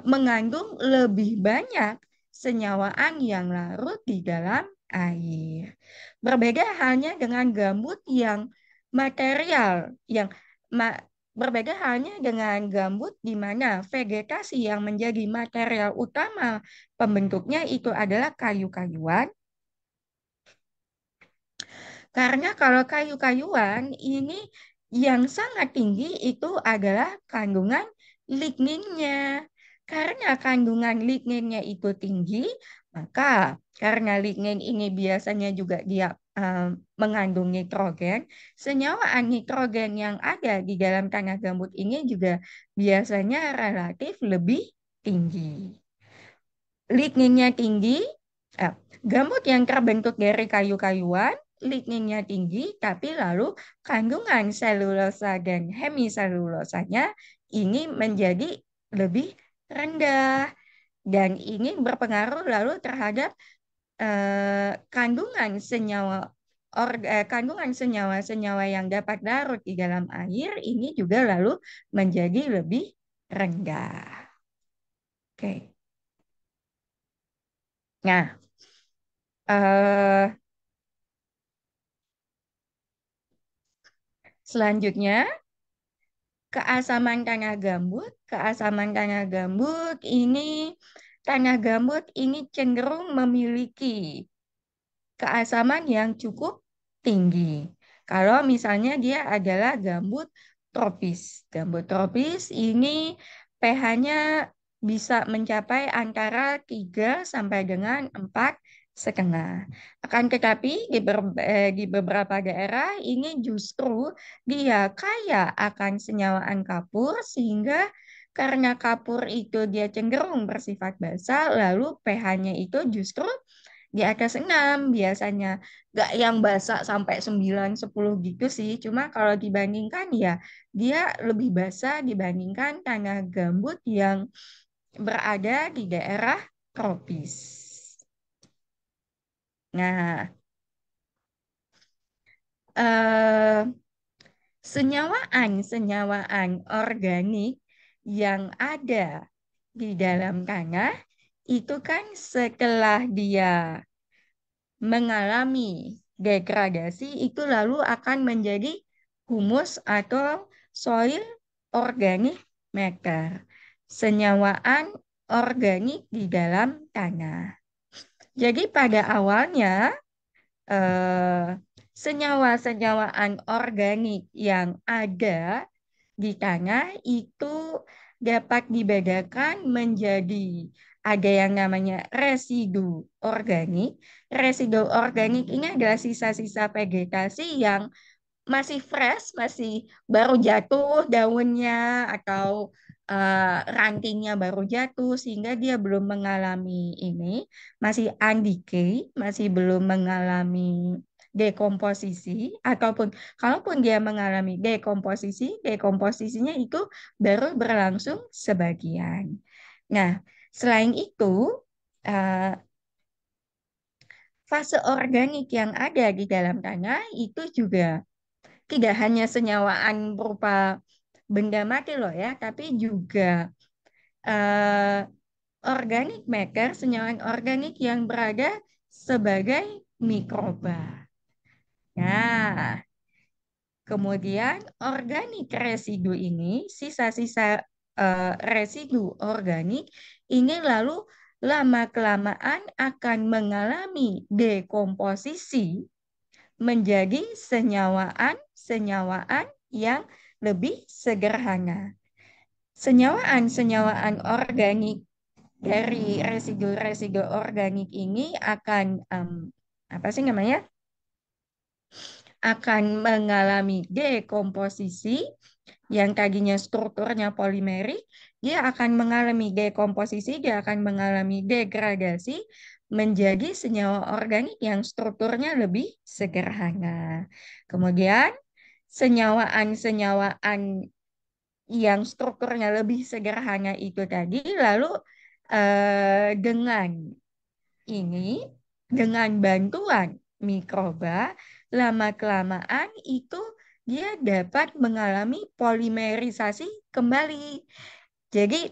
mengandung lebih banyak senyawaan yang larut di dalam air. Berbeda halnya dengan gambut yang material, yang ma- berbeda halnya dengan gambut di mana vegetasi yang menjadi material utama pembentuknya itu adalah kayu-kayuan. Karena kalau kayu-kayuan ini yang sangat tinggi itu adalah kandungan ligninnya. Karena kandungan ligninnya itu tinggi, maka karena lignin ini biasanya juga dia mengandung nitrogen, senyawaan nitrogen yang ada di dalam tanah gambut ini juga biasanya relatif lebih tinggi. Ligninnya tinggi, eh, gambut yang terbentuk dari kayu-kayuan, ligninnya tinggi, tapi lalu kandungan selulosa dan hemiselulosanya ini menjadi lebih rendah. Dan ini berpengaruh lalu terhadap kandungan kandungan senyawa-senyawa yang dapat larut di dalam air ini juga lalu menjadi lebih rendah. Oke. Nah, eh, selanjutnya, keasaman tanah gambut ini cenderung memiliki keasaman yang cukup tinggi. Kalau misalnya dia adalah gambut tropis. Gambut tropis ini pH-nya bisa mencapai antara 3 sampai dengan 4,5. Akan tetapi di beberapa daerah ini justru dia kaya akan senyawaan kapur sehingga karena kapur itu dia cenderung bersifat basa, lalu pH-nya itu justru di atas 6 biasanya. Nggak yang basa sampai 9 10 gitu sih. Cuma kalau dibandingkan ya dia lebih basa dibandingkan tanah gambut yang berada di daerah tropis. Nah, eh, senyawaan organik yang ada di dalam tanah itu kan setelah dia mengalami degradasi itu lalu akan menjadi humus atau soil organic matter, senyawaan organik di dalam tanah. Jadi pada awalnya eh, senyawa-senyawaan organik yang ada di tanah itu dapat dibedakan menjadi ada yang namanya residu organik. Residu organik ini adalah sisa-sisa vegetasi yang masih fresh, masih baru jatuh daunnya atau rantingnya baru jatuh sehingga dia belum mengalami ini, masih undecay, masih belum mengalami dekomposisi ataupun kalaupun dia mengalami dekomposisi, dekomposisinya itu baru berlangsung sebagian. Nah, selain itu, eh, fase organik yang ada di dalam tanah itu juga tidak hanya senyawaan berupa benda mati loh ya, tapi juga eh, organic matter, senyawa organik yang berada sebagai mikroba. Nah, kemudian organik residu ini, sisa-sisa residu organik ini lalu lama-kelamaan akan mengalami dekomposisi menjadi senyawaan-senyawaan yang lebih sederhana. Senyawaan-senyawaan organik dari residu-residu organik ini akan apa sih namanya? Akan mengalami dekomposisi yang tadinya strukturnya polimerik, dia akan mengalami dekomposisi, dia akan mengalami degradasi menjadi senyawa organik yang strukturnya lebih sederhana. Kemudian senyawaan-senyawaan yang strukturnya lebih sederhana itu tadi lalu dengan ini dengan bantuan mikroba lama-kelamaan itu dia dapat mengalami polimerisasi kembali. Jadi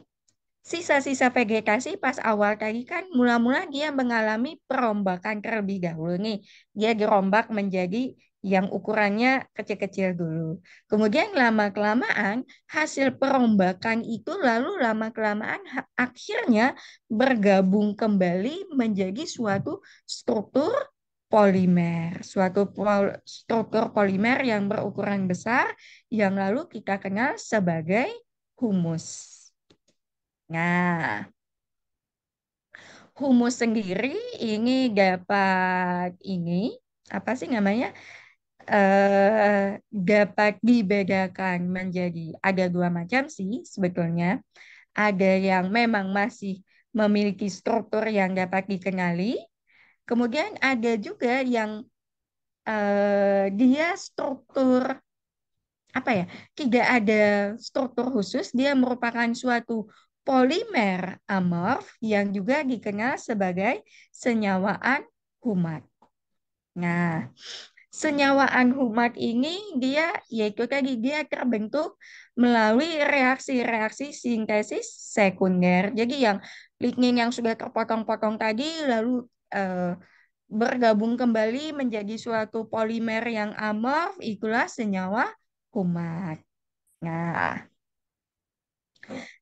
sisa-sisa vegetasi pas awal tadi kan mula-mula dia mengalami perombakan terlebih dahulu nih. Dia dirombak menjadi yang ukurannya kecil-kecil dulu. Kemudian lama-kelamaan hasil perombakan itu lalu lama-kelamaan akhirnya bergabung kembali menjadi suatu struktur polimer, suatu struktur polimer yang berukuran besar yang lalu kita kenal sebagai humus. Nah, humus sendiri ini dapat ini apa sih namanya? Dapat dibedakan menjadi ada dua macam sih sebetulnya. Ada yang memang masih memiliki struktur yang dapat dikenali. Kemudian ada juga yang dia struktur apa ya, tidak ada struktur khusus, dia merupakan suatu polimer amorf yang juga dikenal sebagai senyawaan humat. Nah, senyawaan humat ini dia yaitu tadi dia terbentuk melalui reaksi-reaksi sintesis sekunder. Jadi yang lignin yang sudah terpotong-potong tadi lalu eh, bergabung kembali menjadi suatu polimer yang amorf, itulah senyawa humat. Nah,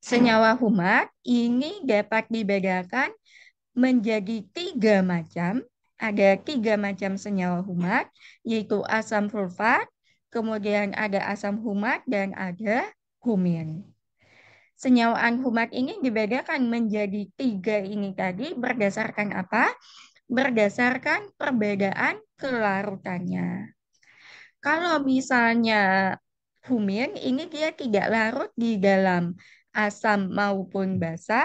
senyawa humat ini dapat dibedakan menjadi tiga macam. Ada tiga macam senyawa humat, yaitu asam sulfat, kemudian ada asam humat, dan ada humin. Senyawaan humat ini dibedakan menjadi tiga ini tadi berdasarkan apa? Berdasarkan perbedaan kelarutannya. Kalau misalnya humin ini dia tidak larut di dalam asam maupun basa,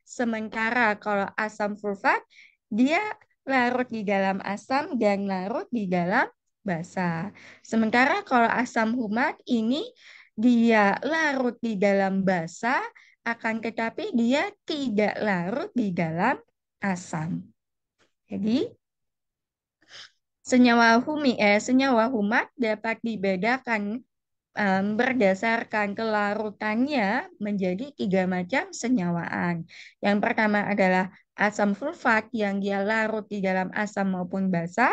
sementara kalau asam sulfat dia larut di dalam asam dan larut di dalam basa. Sementara kalau asam humat ini dia larut di dalam basa, akan tetapi dia tidak larut di dalam asam. Jadi senyawa humat dapat dibedakan berdasarkan kelarutannya menjadi tiga macam senyawaan. Yang pertama adalah asam sulfat yang dia larut di dalam asam maupun basa,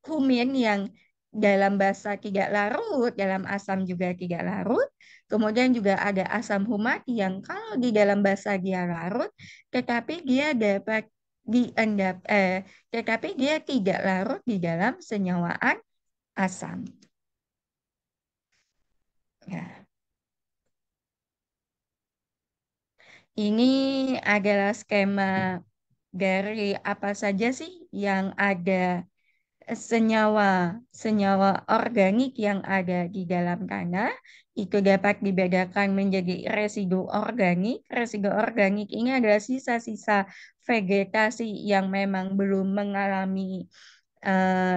humin yang dalam basa tidak larut, dalam asam juga tidak larut. Kemudian juga ada asam humat yang kalau di dalam basa dia larut, tetapi dia dapat diendap tetapi dia tidak larut di dalam senyawaan asam. Ya. Ini adalah skema dari apa saja sih yang ada senyawa senyawa organik yang ada di dalam tanah itu dapat dibedakan menjadi residu organik. Residu organik ini adalah sisa-sisa vegetasi yang memang belum mengalami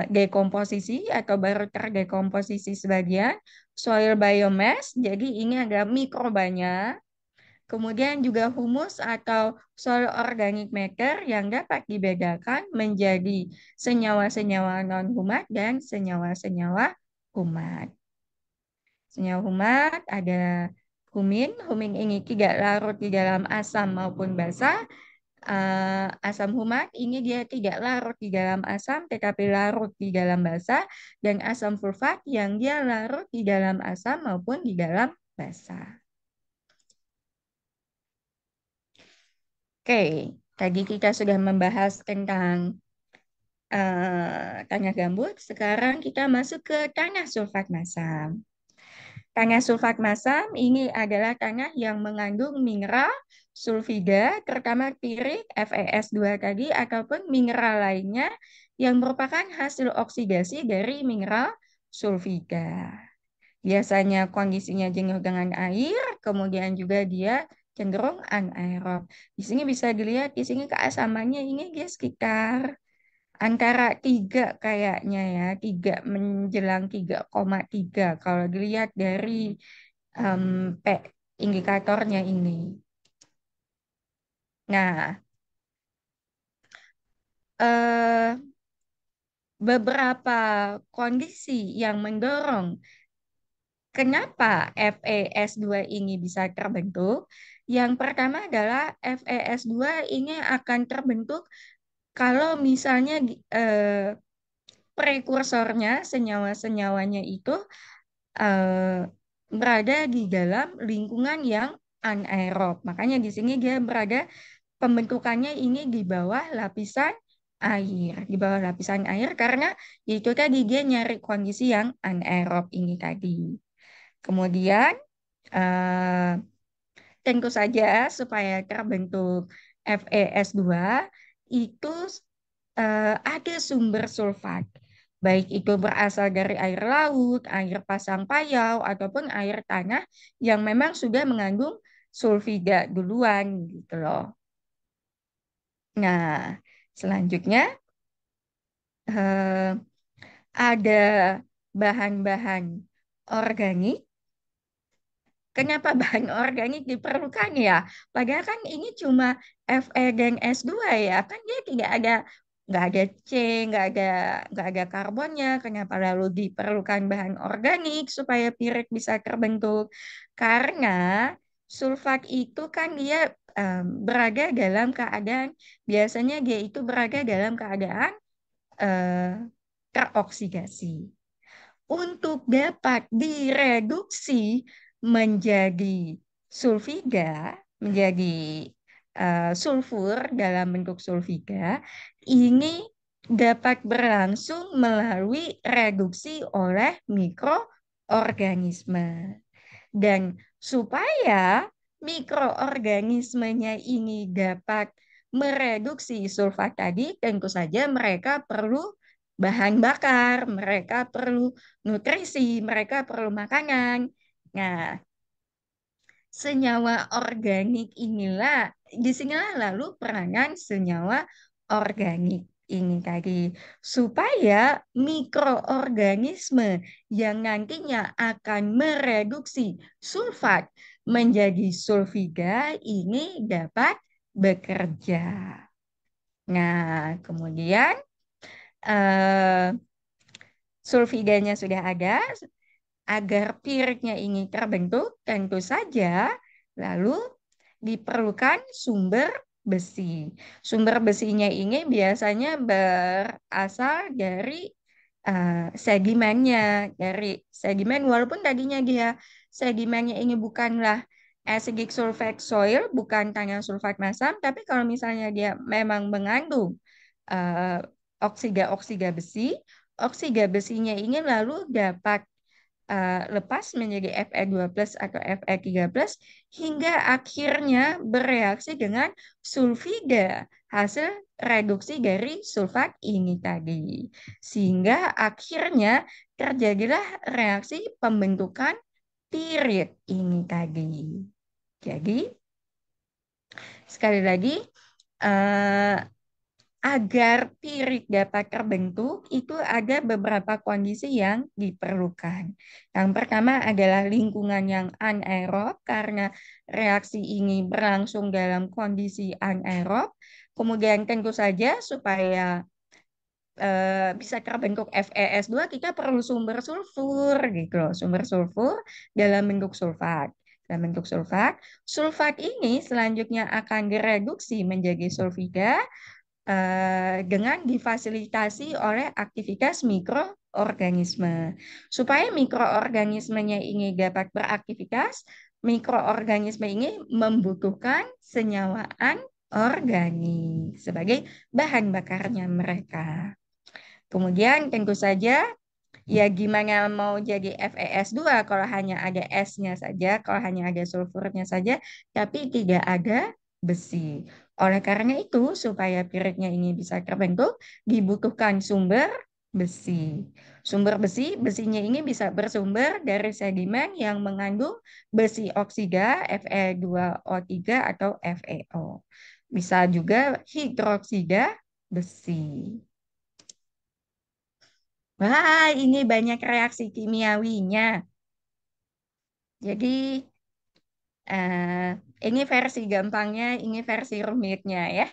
dekomposisi atau baru terdekomposisi sebagian. Soil biomass, jadi ini adalah mikrobanya. Kemudian juga humus atau soil organic matter yang dapat dibedakan menjadi senyawa-senyawa non-humat dan senyawa-senyawa humat. Senyawa humat ada humin. Humin ini tidak larut di dalam asam maupun basa. Asam humat ini dia tidak larut di dalam asam tetapi larut di dalam basa, dan asam sulfat yang dia larut di dalam asam maupun di dalam basa. Oke, tadi kita sudah membahas tentang tanah gambut. Sekarang kita masuk ke tanah sulfat masam. Tanah sulfat masam ini adalah tanah yang mengandung mineral sulfida, terutama pirit, Fe2 tadi, ataupun mineral lainnya yang merupakan hasil oksidasi dari mineral sulfida. Biasanya kondisinya jenuh dengan air, kemudian juga dia cenderung anaerob. Di sini bisa dilihat, di sini keasamannya ini dia sekitar antara 3 kayaknya ya, 3 menjelang 3,3 kalau dilihat dari em, P indikatornya ini. Nah, eh, beberapa kondisi yang mendorong kenapa FeS2 ini bisa terbentuk. Yang pertama adalah FeS2 ini akan terbentuk kalau misalnya prekursornya, senyawa-senyawanya itu eh, berada di dalam lingkungan yang anaerob. Makanya di sini dia berada pembentukannya ini di bawah lapisan air, di bawah lapisan air karena itu tadi dia nyari kondisi yang anaerob ini tadi. Kemudian eh, tentu saja supaya terbentuk FeS2 itu ada sumber sulfat. Baik itu berasal dari air laut, air pasang payau, ataupun air tanah yang memang sudah mengandung sulfida duluan gitu loh. Nah, selanjutnya eh, ada bahan-bahan organik. Kenapa bahan organik diperlukan ya? Padahal kan ini cuma Fe dan S2 ya. Kan dia tidak ada nggak ada C, nggak ada karbonnya. Kenapa lalu diperlukan bahan organik supaya pirit bisa terbentuk? Karena sulfat itu kan dia berada dalam keadaan biasanya dia itu berada dalam keadaan eh, teroksidasi untuk dapat direduksi menjadi sulfida, menjadi sulfur dalam bentuk sulfida, ini dapat berlangsung melalui reduksi oleh mikroorganisme. Dan supaya mikroorganismenya ini dapat mereduksi sulfat tadi, tentu saja mereka perlu bahan bakar, mereka perlu nutrisi, mereka perlu makanan. Nah, senyawa organik inilah, disinilah lalu peranan senyawa organik ini tadi, supaya mikroorganisme yang nantinya akan mereduksi sulfat menjadi sulfida ini dapat bekerja. Nah, kemudian eh, sulfidanya sudah ada, agar piritnya ini terbentuk, tentu saja lalu diperlukan sumber besi. Sumber besinya ini biasanya berasal dari sedimennya, dari sedimen walaupun tadinya dia sedimennya ini bukanlah acidic sulfate soil, bukan tanah sulfat masam, tapi kalau misalnya dia memang mengandung eh, oksida-oksida besi, oksida besinya ini lalu dapat lepas menjadi Fe2+ atau Fe3+ hingga akhirnya bereaksi dengan sulfida, hasil reduksi dari sulfat ini tadi. Sehingga akhirnya terjadilah reaksi pembentukan pirit ini tadi. Jadi, sekali lagi, eh, agar pirik dapat terbentuk, itu ada beberapa kondisi yang diperlukan. Yang pertama adalah lingkungan yang anaerob, karena reaksi ini berlangsung dalam kondisi anaerob. Kemudian tentu saja supaya bisa terbentuk FeS2, kita perlu sumber sulfur gitu loh. Sumber sulfur dalam bentuk sulfat. Dalam bentuk sulfat, sulfat ini selanjutnya akan direduksi menjadi sulfida dengan difasilitasi oleh aktivitas mikroorganisme. Supaya mikroorganismenya ini dapat beraktivitas, mikroorganisme ini membutuhkan senyawa anorganik sebagai bahan bakarnya mereka. Kemudian tentu saja, ya gimana mau jadi FeS2 kalau hanya ada S-nya saja, kalau hanya ada sulfurnya saja, tapi tidak ada besi. Oleh karena itu, supaya piritnya ini bisa terbentuk, dibutuhkan sumber besi. Sumber besi, besinya ini bisa bersumber dari sedimen yang mengandung besi oksida Fe2O3 atau FeO. Bisa juga hidroksida besi. Wah, ini banyak reaksi kimiawinya. Jadi, ini versi gampangnya, ini versi rumitnya ya.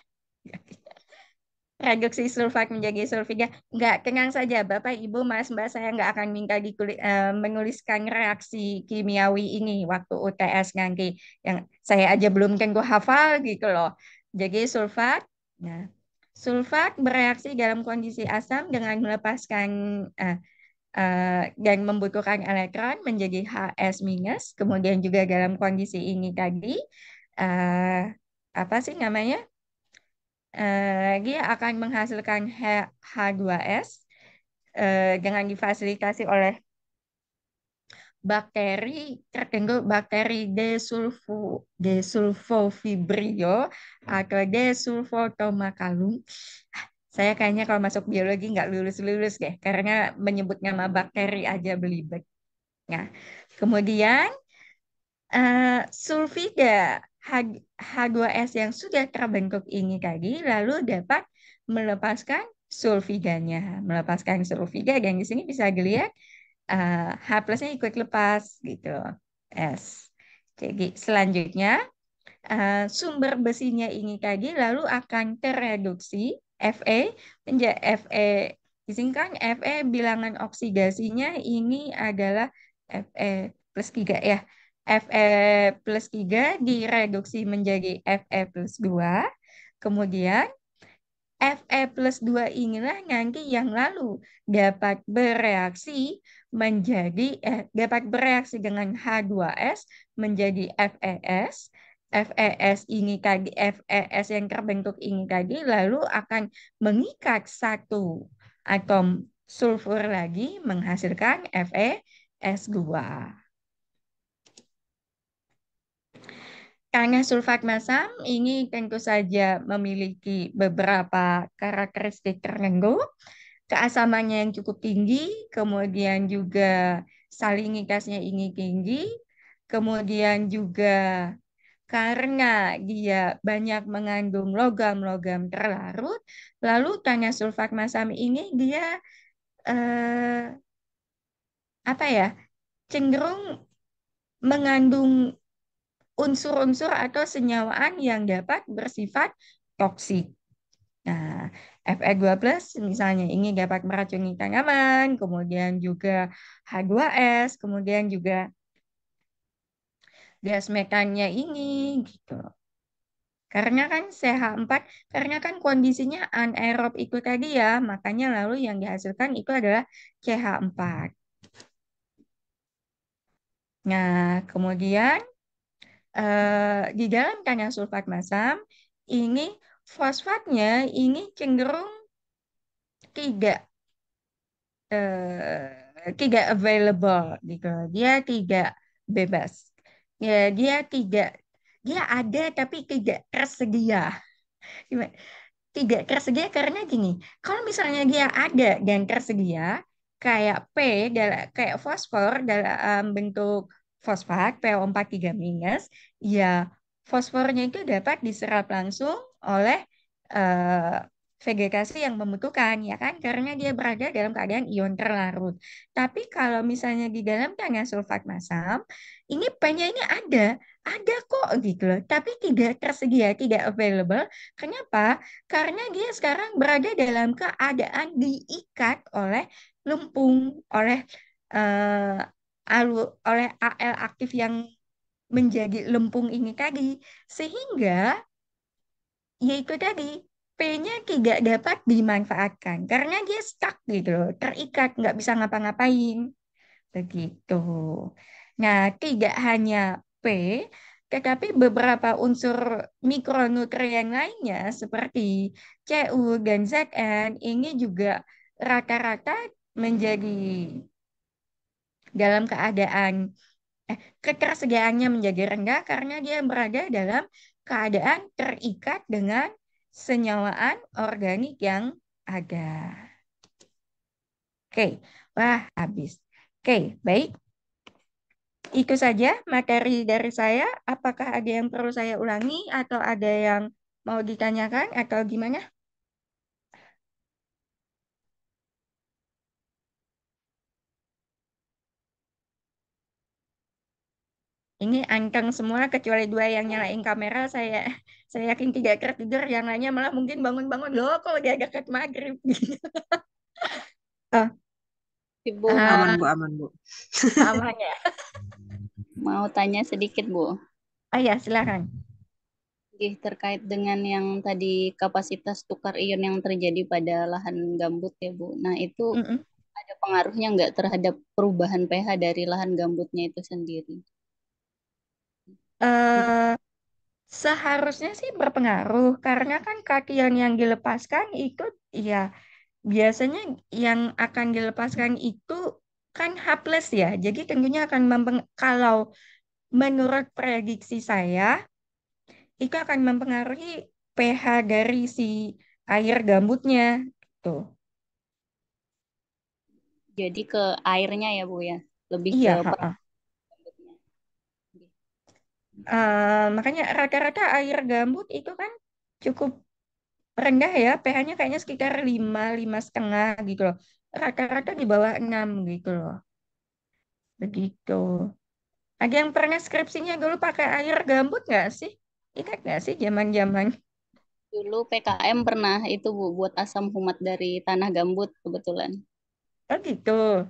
Reduksi sulfat menjadi sulfida. Enggak, tenang saja, Bapak, Ibu, Mas, Mbak, saya nggak akan minta menuliskan reaksi kimiawi ini waktu UTS nanti. Yang saya aja belum tentu hafal gitu loh. Jadi sulfat, nah, sulfat bereaksi dalam kondisi asam dengan melepaskan eh, dan membutuhkan elektron menjadi Hs-, kemudian juga dalam kondisi ini tadi, eh, apa sih namanya? Dia akan menghasilkan H2S dengan difasilitasi oleh bakteri tertentu, bakteri Desulfovibrio atau Desulfotomacalum. Saya kayaknya kalau masuk biologi nggak lulus-lulus deh, karena menyebut nama bakteri aja belibet. Nah, kemudian sulfida H2S yang sudah terbentuk ini tadi lalu dapat melepaskan sulfidanya, melepaskan sulfida, dan di sini bisa dilihat H plusnya ikut lepas gitu, S. Jadi selanjutnya sumber besinya ini tadi lalu akan tereduksi Fe menjadi di sini kan Fe bilangan oksidasinya ini adalah Fe+3 ya. Fe+3 direduksi menjadi Fe+2. Kemudian Fe+2 inilah nanti yang lalu dapat bereaksi dapat bereaksi dengan H2S menjadi FeS. FeS ini tadi, FeS yang terbentuk ini tadi lalu akan mengikat satu atom sulfur lagi menghasilkan FeS2. Karena sulfat masam ini tentu saja memiliki beberapa karakteristik tertentu, keasamannya yang cukup tinggi, kemudian juga salinitasnya ini tinggi, kemudian juga karena dia banyak mengandung logam-logam terlarut, lalu tanya sulfat masam ini dia eh, apa ya, cenderung mengandung unsur-unsur atau senyawaan yang dapat bersifat toksik. Nah, Fe2+ misalnya ini dapat meracuni tanaman, kemudian juga H2S, kemudian juga gas metannya ini gitu. Karena kan CH4, karena kan kondisinya anaerob itu tadi ya, makanya lalu yang dihasilkan itu adalah CH4. Nah, kemudian di dalam tanya sulfat masam, ini fosfatnya ini cenderung tidak tidak available gitu. Dia tidak bebas. Ya, dia ada tapi tidak tersedia. Gimana? Tidak tersedia karena gini, kalau misalnya dia ada dan tersedia, kayak kayak fosfor dalam bentuk fosfat PO43-, ya fosfornya itu dapat diserap langsung oleh eh, vegetasi yang membutuhkan, ya kan? Karena dia berada dalam keadaan ion terlarut. Tapi kalau misalnya di dalam tanah sulfat masam, ini P-nya ini ada kok gitu loh, tapi tidak tersedia, tidak available. Kenapa? Karena dia sekarang berada dalam keadaan diikat oleh lempung, oleh oleh Al aktif yang menjadi lempung ini tadi. Sehingga yaitu tadi P-nya tidak dapat dimanfaatkan karena dia stuck gitu loh, terikat, nggak bisa ngapa-ngapain. Begitu. Nah, tidak hanya P, tetapi beberapa unsur mikronutrien lainnya seperti Cu dan Zn ini juga rata-rata menjadi dalam keadaan ketersediaannya menjadi rendah karena dia berada dalam keadaan terikat dengan senyawaan organik yang ada. Oke, wah habis. Oke, baik. Itu saja materi dari saya. Apakah ada yang perlu saya ulangi atau ada yang mau ditanyakan atau gimana? Ini anteng semua kecuali dua yang nyalain kamera. Saya yakin tidak tertidur. Yang lainnya malah mungkin bangun-bangun loh kok udah dekat maghrib. Oh, Ibu Aman, ah, Bu, aman, Bu. aman ya. mau tanya sedikit, Bu. Oh ya, silakan. Oke, terkait dengan yang tadi kapasitas tukar ion yang terjadi pada lahan gambut ya, Bu. Nah, itu Mm-mm. ada pengaruhnya nggak terhadap perubahan pH dari lahan gambutnya itu sendiri? Eh, Seharusnya sih berpengaruh karena kan kation yang dilepaskan itu ya biasanya yang akan dilepaskan itu kan H plus ya. Jadi tentunya akan kalau menurut prediksi saya itu akan mempengaruhi pH dari si air gambutnya tuh. Jadi ke airnya ya, Bu ya, lebih ke Iya, peran ha-ha. gambutnya. Oke. Makanya rata-rata air gambut itu kan cukup rendah ya, pH-nya kayaknya sekitar 5, 5,5 gitu loh. Rata-rata di bawah 6 gitu loh. Begitu. Ada yang pernah skripsinya dulu pakai air gambut nggak sih? Ingat nggak sih zaman-zaman? Dulu PKM pernah itu, Bu, buat asam humat dari tanah gambut kebetulan. Oh gitu.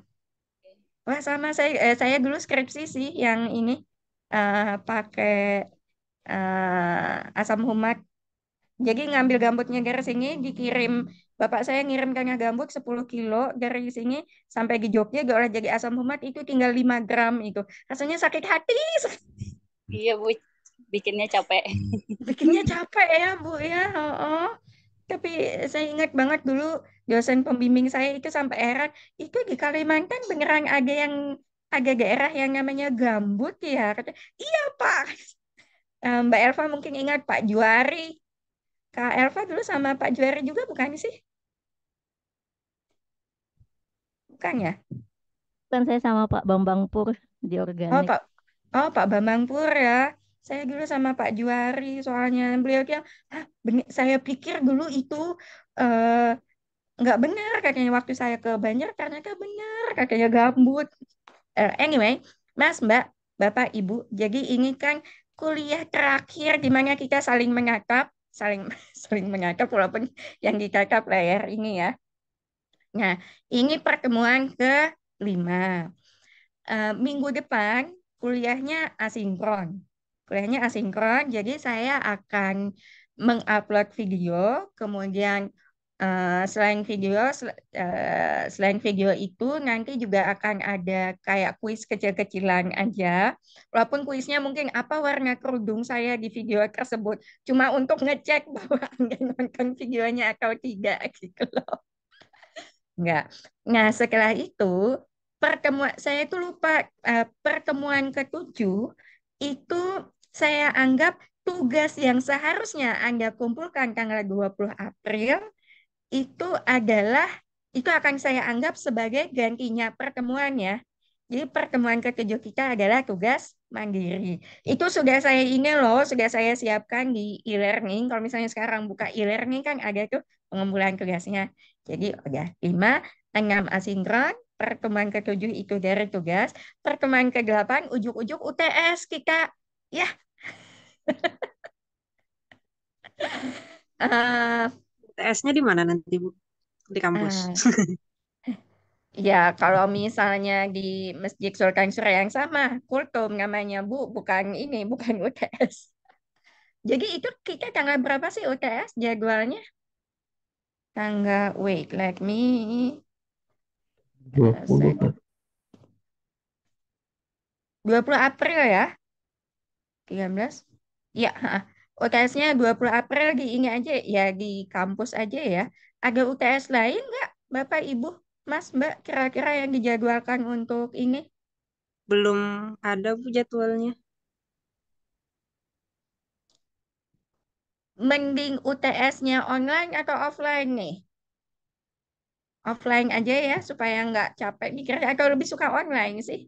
Wah sama saya dulu skripsi sih yang ini pakai asam humat. Jadi ngambil gambutnya dari sini, dikirim, bapak saya ngirim tanya gambut 10 kilo dari sini sampai di Jogja diolah jadi asam humat itu tinggal 5 gram itu. Rasanya sakit hati, Iya, Bu, bikinnya capek. bikinnya capek ya Bu ya. Oh, oh. Tapi saya ingat banget dulu dosen pembimbing saya itu sampai heran, itu di Kalimantan beneran ada daerah yang namanya gambut ya. Kata, iya Pak. Mbak Elva mungkin ingat Pak Juari. Kak Elva dulu sama Pak Juari juga bukan sih? Bukan ya? Kan saya sama Pak Bambang Pur di Oh organik. Pak, oh Pak Bambang Pur ya. Saya dulu sama Pak Juari soalnya beliau bilang, ah, saya pikir dulu itu eh, nggak benar katanya waktu saya ke Banjar ternyata benar katanya gambut. Anyway, Mas, Mbak, Bapak, Ibu, jadi ini kan kuliah terakhir di mana kita saling menatap, saling saling menatap walaupun yang ditatap layar ini ya. Nah, ini pertemuan ke-5. Minggu depan kuliahnya asinkron. Kuliahnya asinkron, jadi saya akan mengupload video, kemudian selain video itu nanti juga akan ada kayak kuis kecil-kecilan aja. Walaupun kuisnya mungkin apa warna kerudung saya di video tersebut, cuma untuk ngecek bahwa Anda nonton videonya atau tidak gitu loh. Enggak. Nah, setelah itu pertemuan saya itu lupa, pertemuan ketujuh itu saya anggap tugas yang seharusnya Anda kumpulkan tanggal 20 April itu adalah itu akan saya anggap sebagai gantinya pertemuan ya. Jadi pertemuan ketujuh kita adalah tugas mandiri. Itu sudah saya ini loh, sudah saya siapkan di e-learning. Kalau misalnya sekarang buka e-learning kan ada tuh pengumpulan tugasnya. Jadi udah 5, 6 asinkron, pertemuan ketujuh itu dari tugas, pertemuan ke-8 ujuk-ujuk UTS kita. Ya, eh, TS-nya di mana nanti, Bu? Di kampus. eh, ya, kalau misalnya di Masjid Sultan Surya yang sama, kultum namanya Bu, bukan ini, bukan UTS. Jadi itu kita tanggal berapa sih UTS jadwalnya? Wait, let me 20 Kak. 20 April ya, 13. Ya, UTS-nya 20 April di ini aja ya, di kampus aja ya. Ada UTS lain nggak, Bapak, Ibu, Mas, Mbak, kira-kira yang dijadwalkan untuk ini? Belum ada, Bu, jadwalnya. Mending UTS-nya online atau offline nih? Offline aja ya, supaya nggak capek mikirnya, atau lebih suka online sih?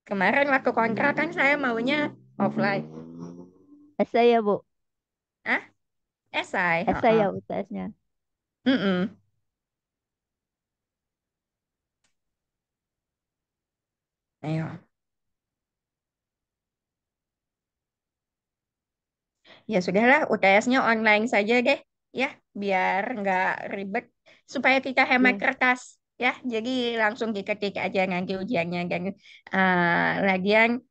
Kemarin waktu kontrak kan saya maunya offline. Esai ya, Bu. Ah, esai, Esai heeh. ya UTS-nya. Mm-mm. Ayo. Ya sudahlah, UTS-nya online saja deh, ya, biar nggak ribet, supaya kita hemat Ya. kertas, ya. Jadi langsung diketik aja nanti ujiannya, dan lagian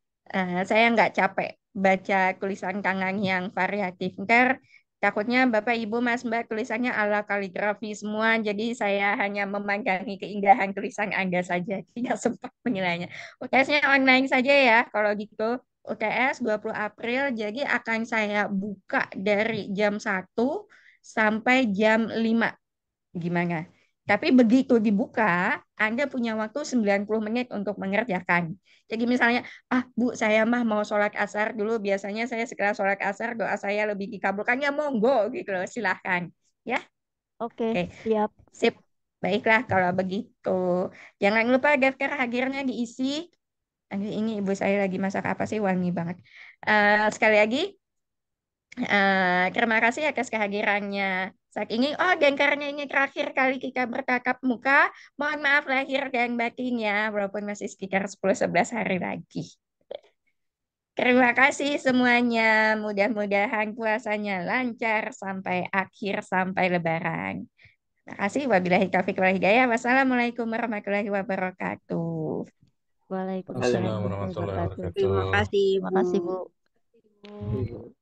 saya nggak capek baca tulisan tangan yang variatif. Ntar takutnya Bapak, Ibu, Mas, Mbak tulisannya ala kaligrafi semua, jadi saya hanya memandangi keindahan tulisan Anda saja, tidak sempat menilainya. UTS-nya online saja ya, kalau gitu. UTS 20 April, jadi akan saya buka dari jam 1 sampai jam 5. Gimana? Tapi begitu dibuka, Anda punya waktu 90 menit untuk mengerjakan. Jadi misalnya, Bu, saya mah mau sholat asar dulu. Biasanya saya setelah sholat asar, doa saya lebih dikabulkan. Ya monggo gitu loh, silahkan. Ya, Oke, oke. siap. Sip. Baiklah kalau begitu. Jangan lupa daftar hadirnya diisi. Aduh, ini ibu saya lagi masak apa sih, wangi banget. Sekali lagi, terima kasih atas kehadirannya saat ini. Oh, dan karena ini terakhir kali kita bertatap muka, mohon maaf lahir dan batin ya, walaupun masih sekitar 10-11 hari lagi. Terima kasih semuanya. Mudah-mudahan puasanya lancar sampai akhir, sampai Lebaran. Terima kasih. Wabillahi taufiq wal hidayah. Wassalamualaikum warahmatullahi wabarakatuh. Waalaikumsalam Waalaikumsalam Waalaikumsalam warahmatullahi warahmatullahi wabarakatuh. Terima wabarakatuh. kasih, Terima Bu. kasih, Bu. Iya.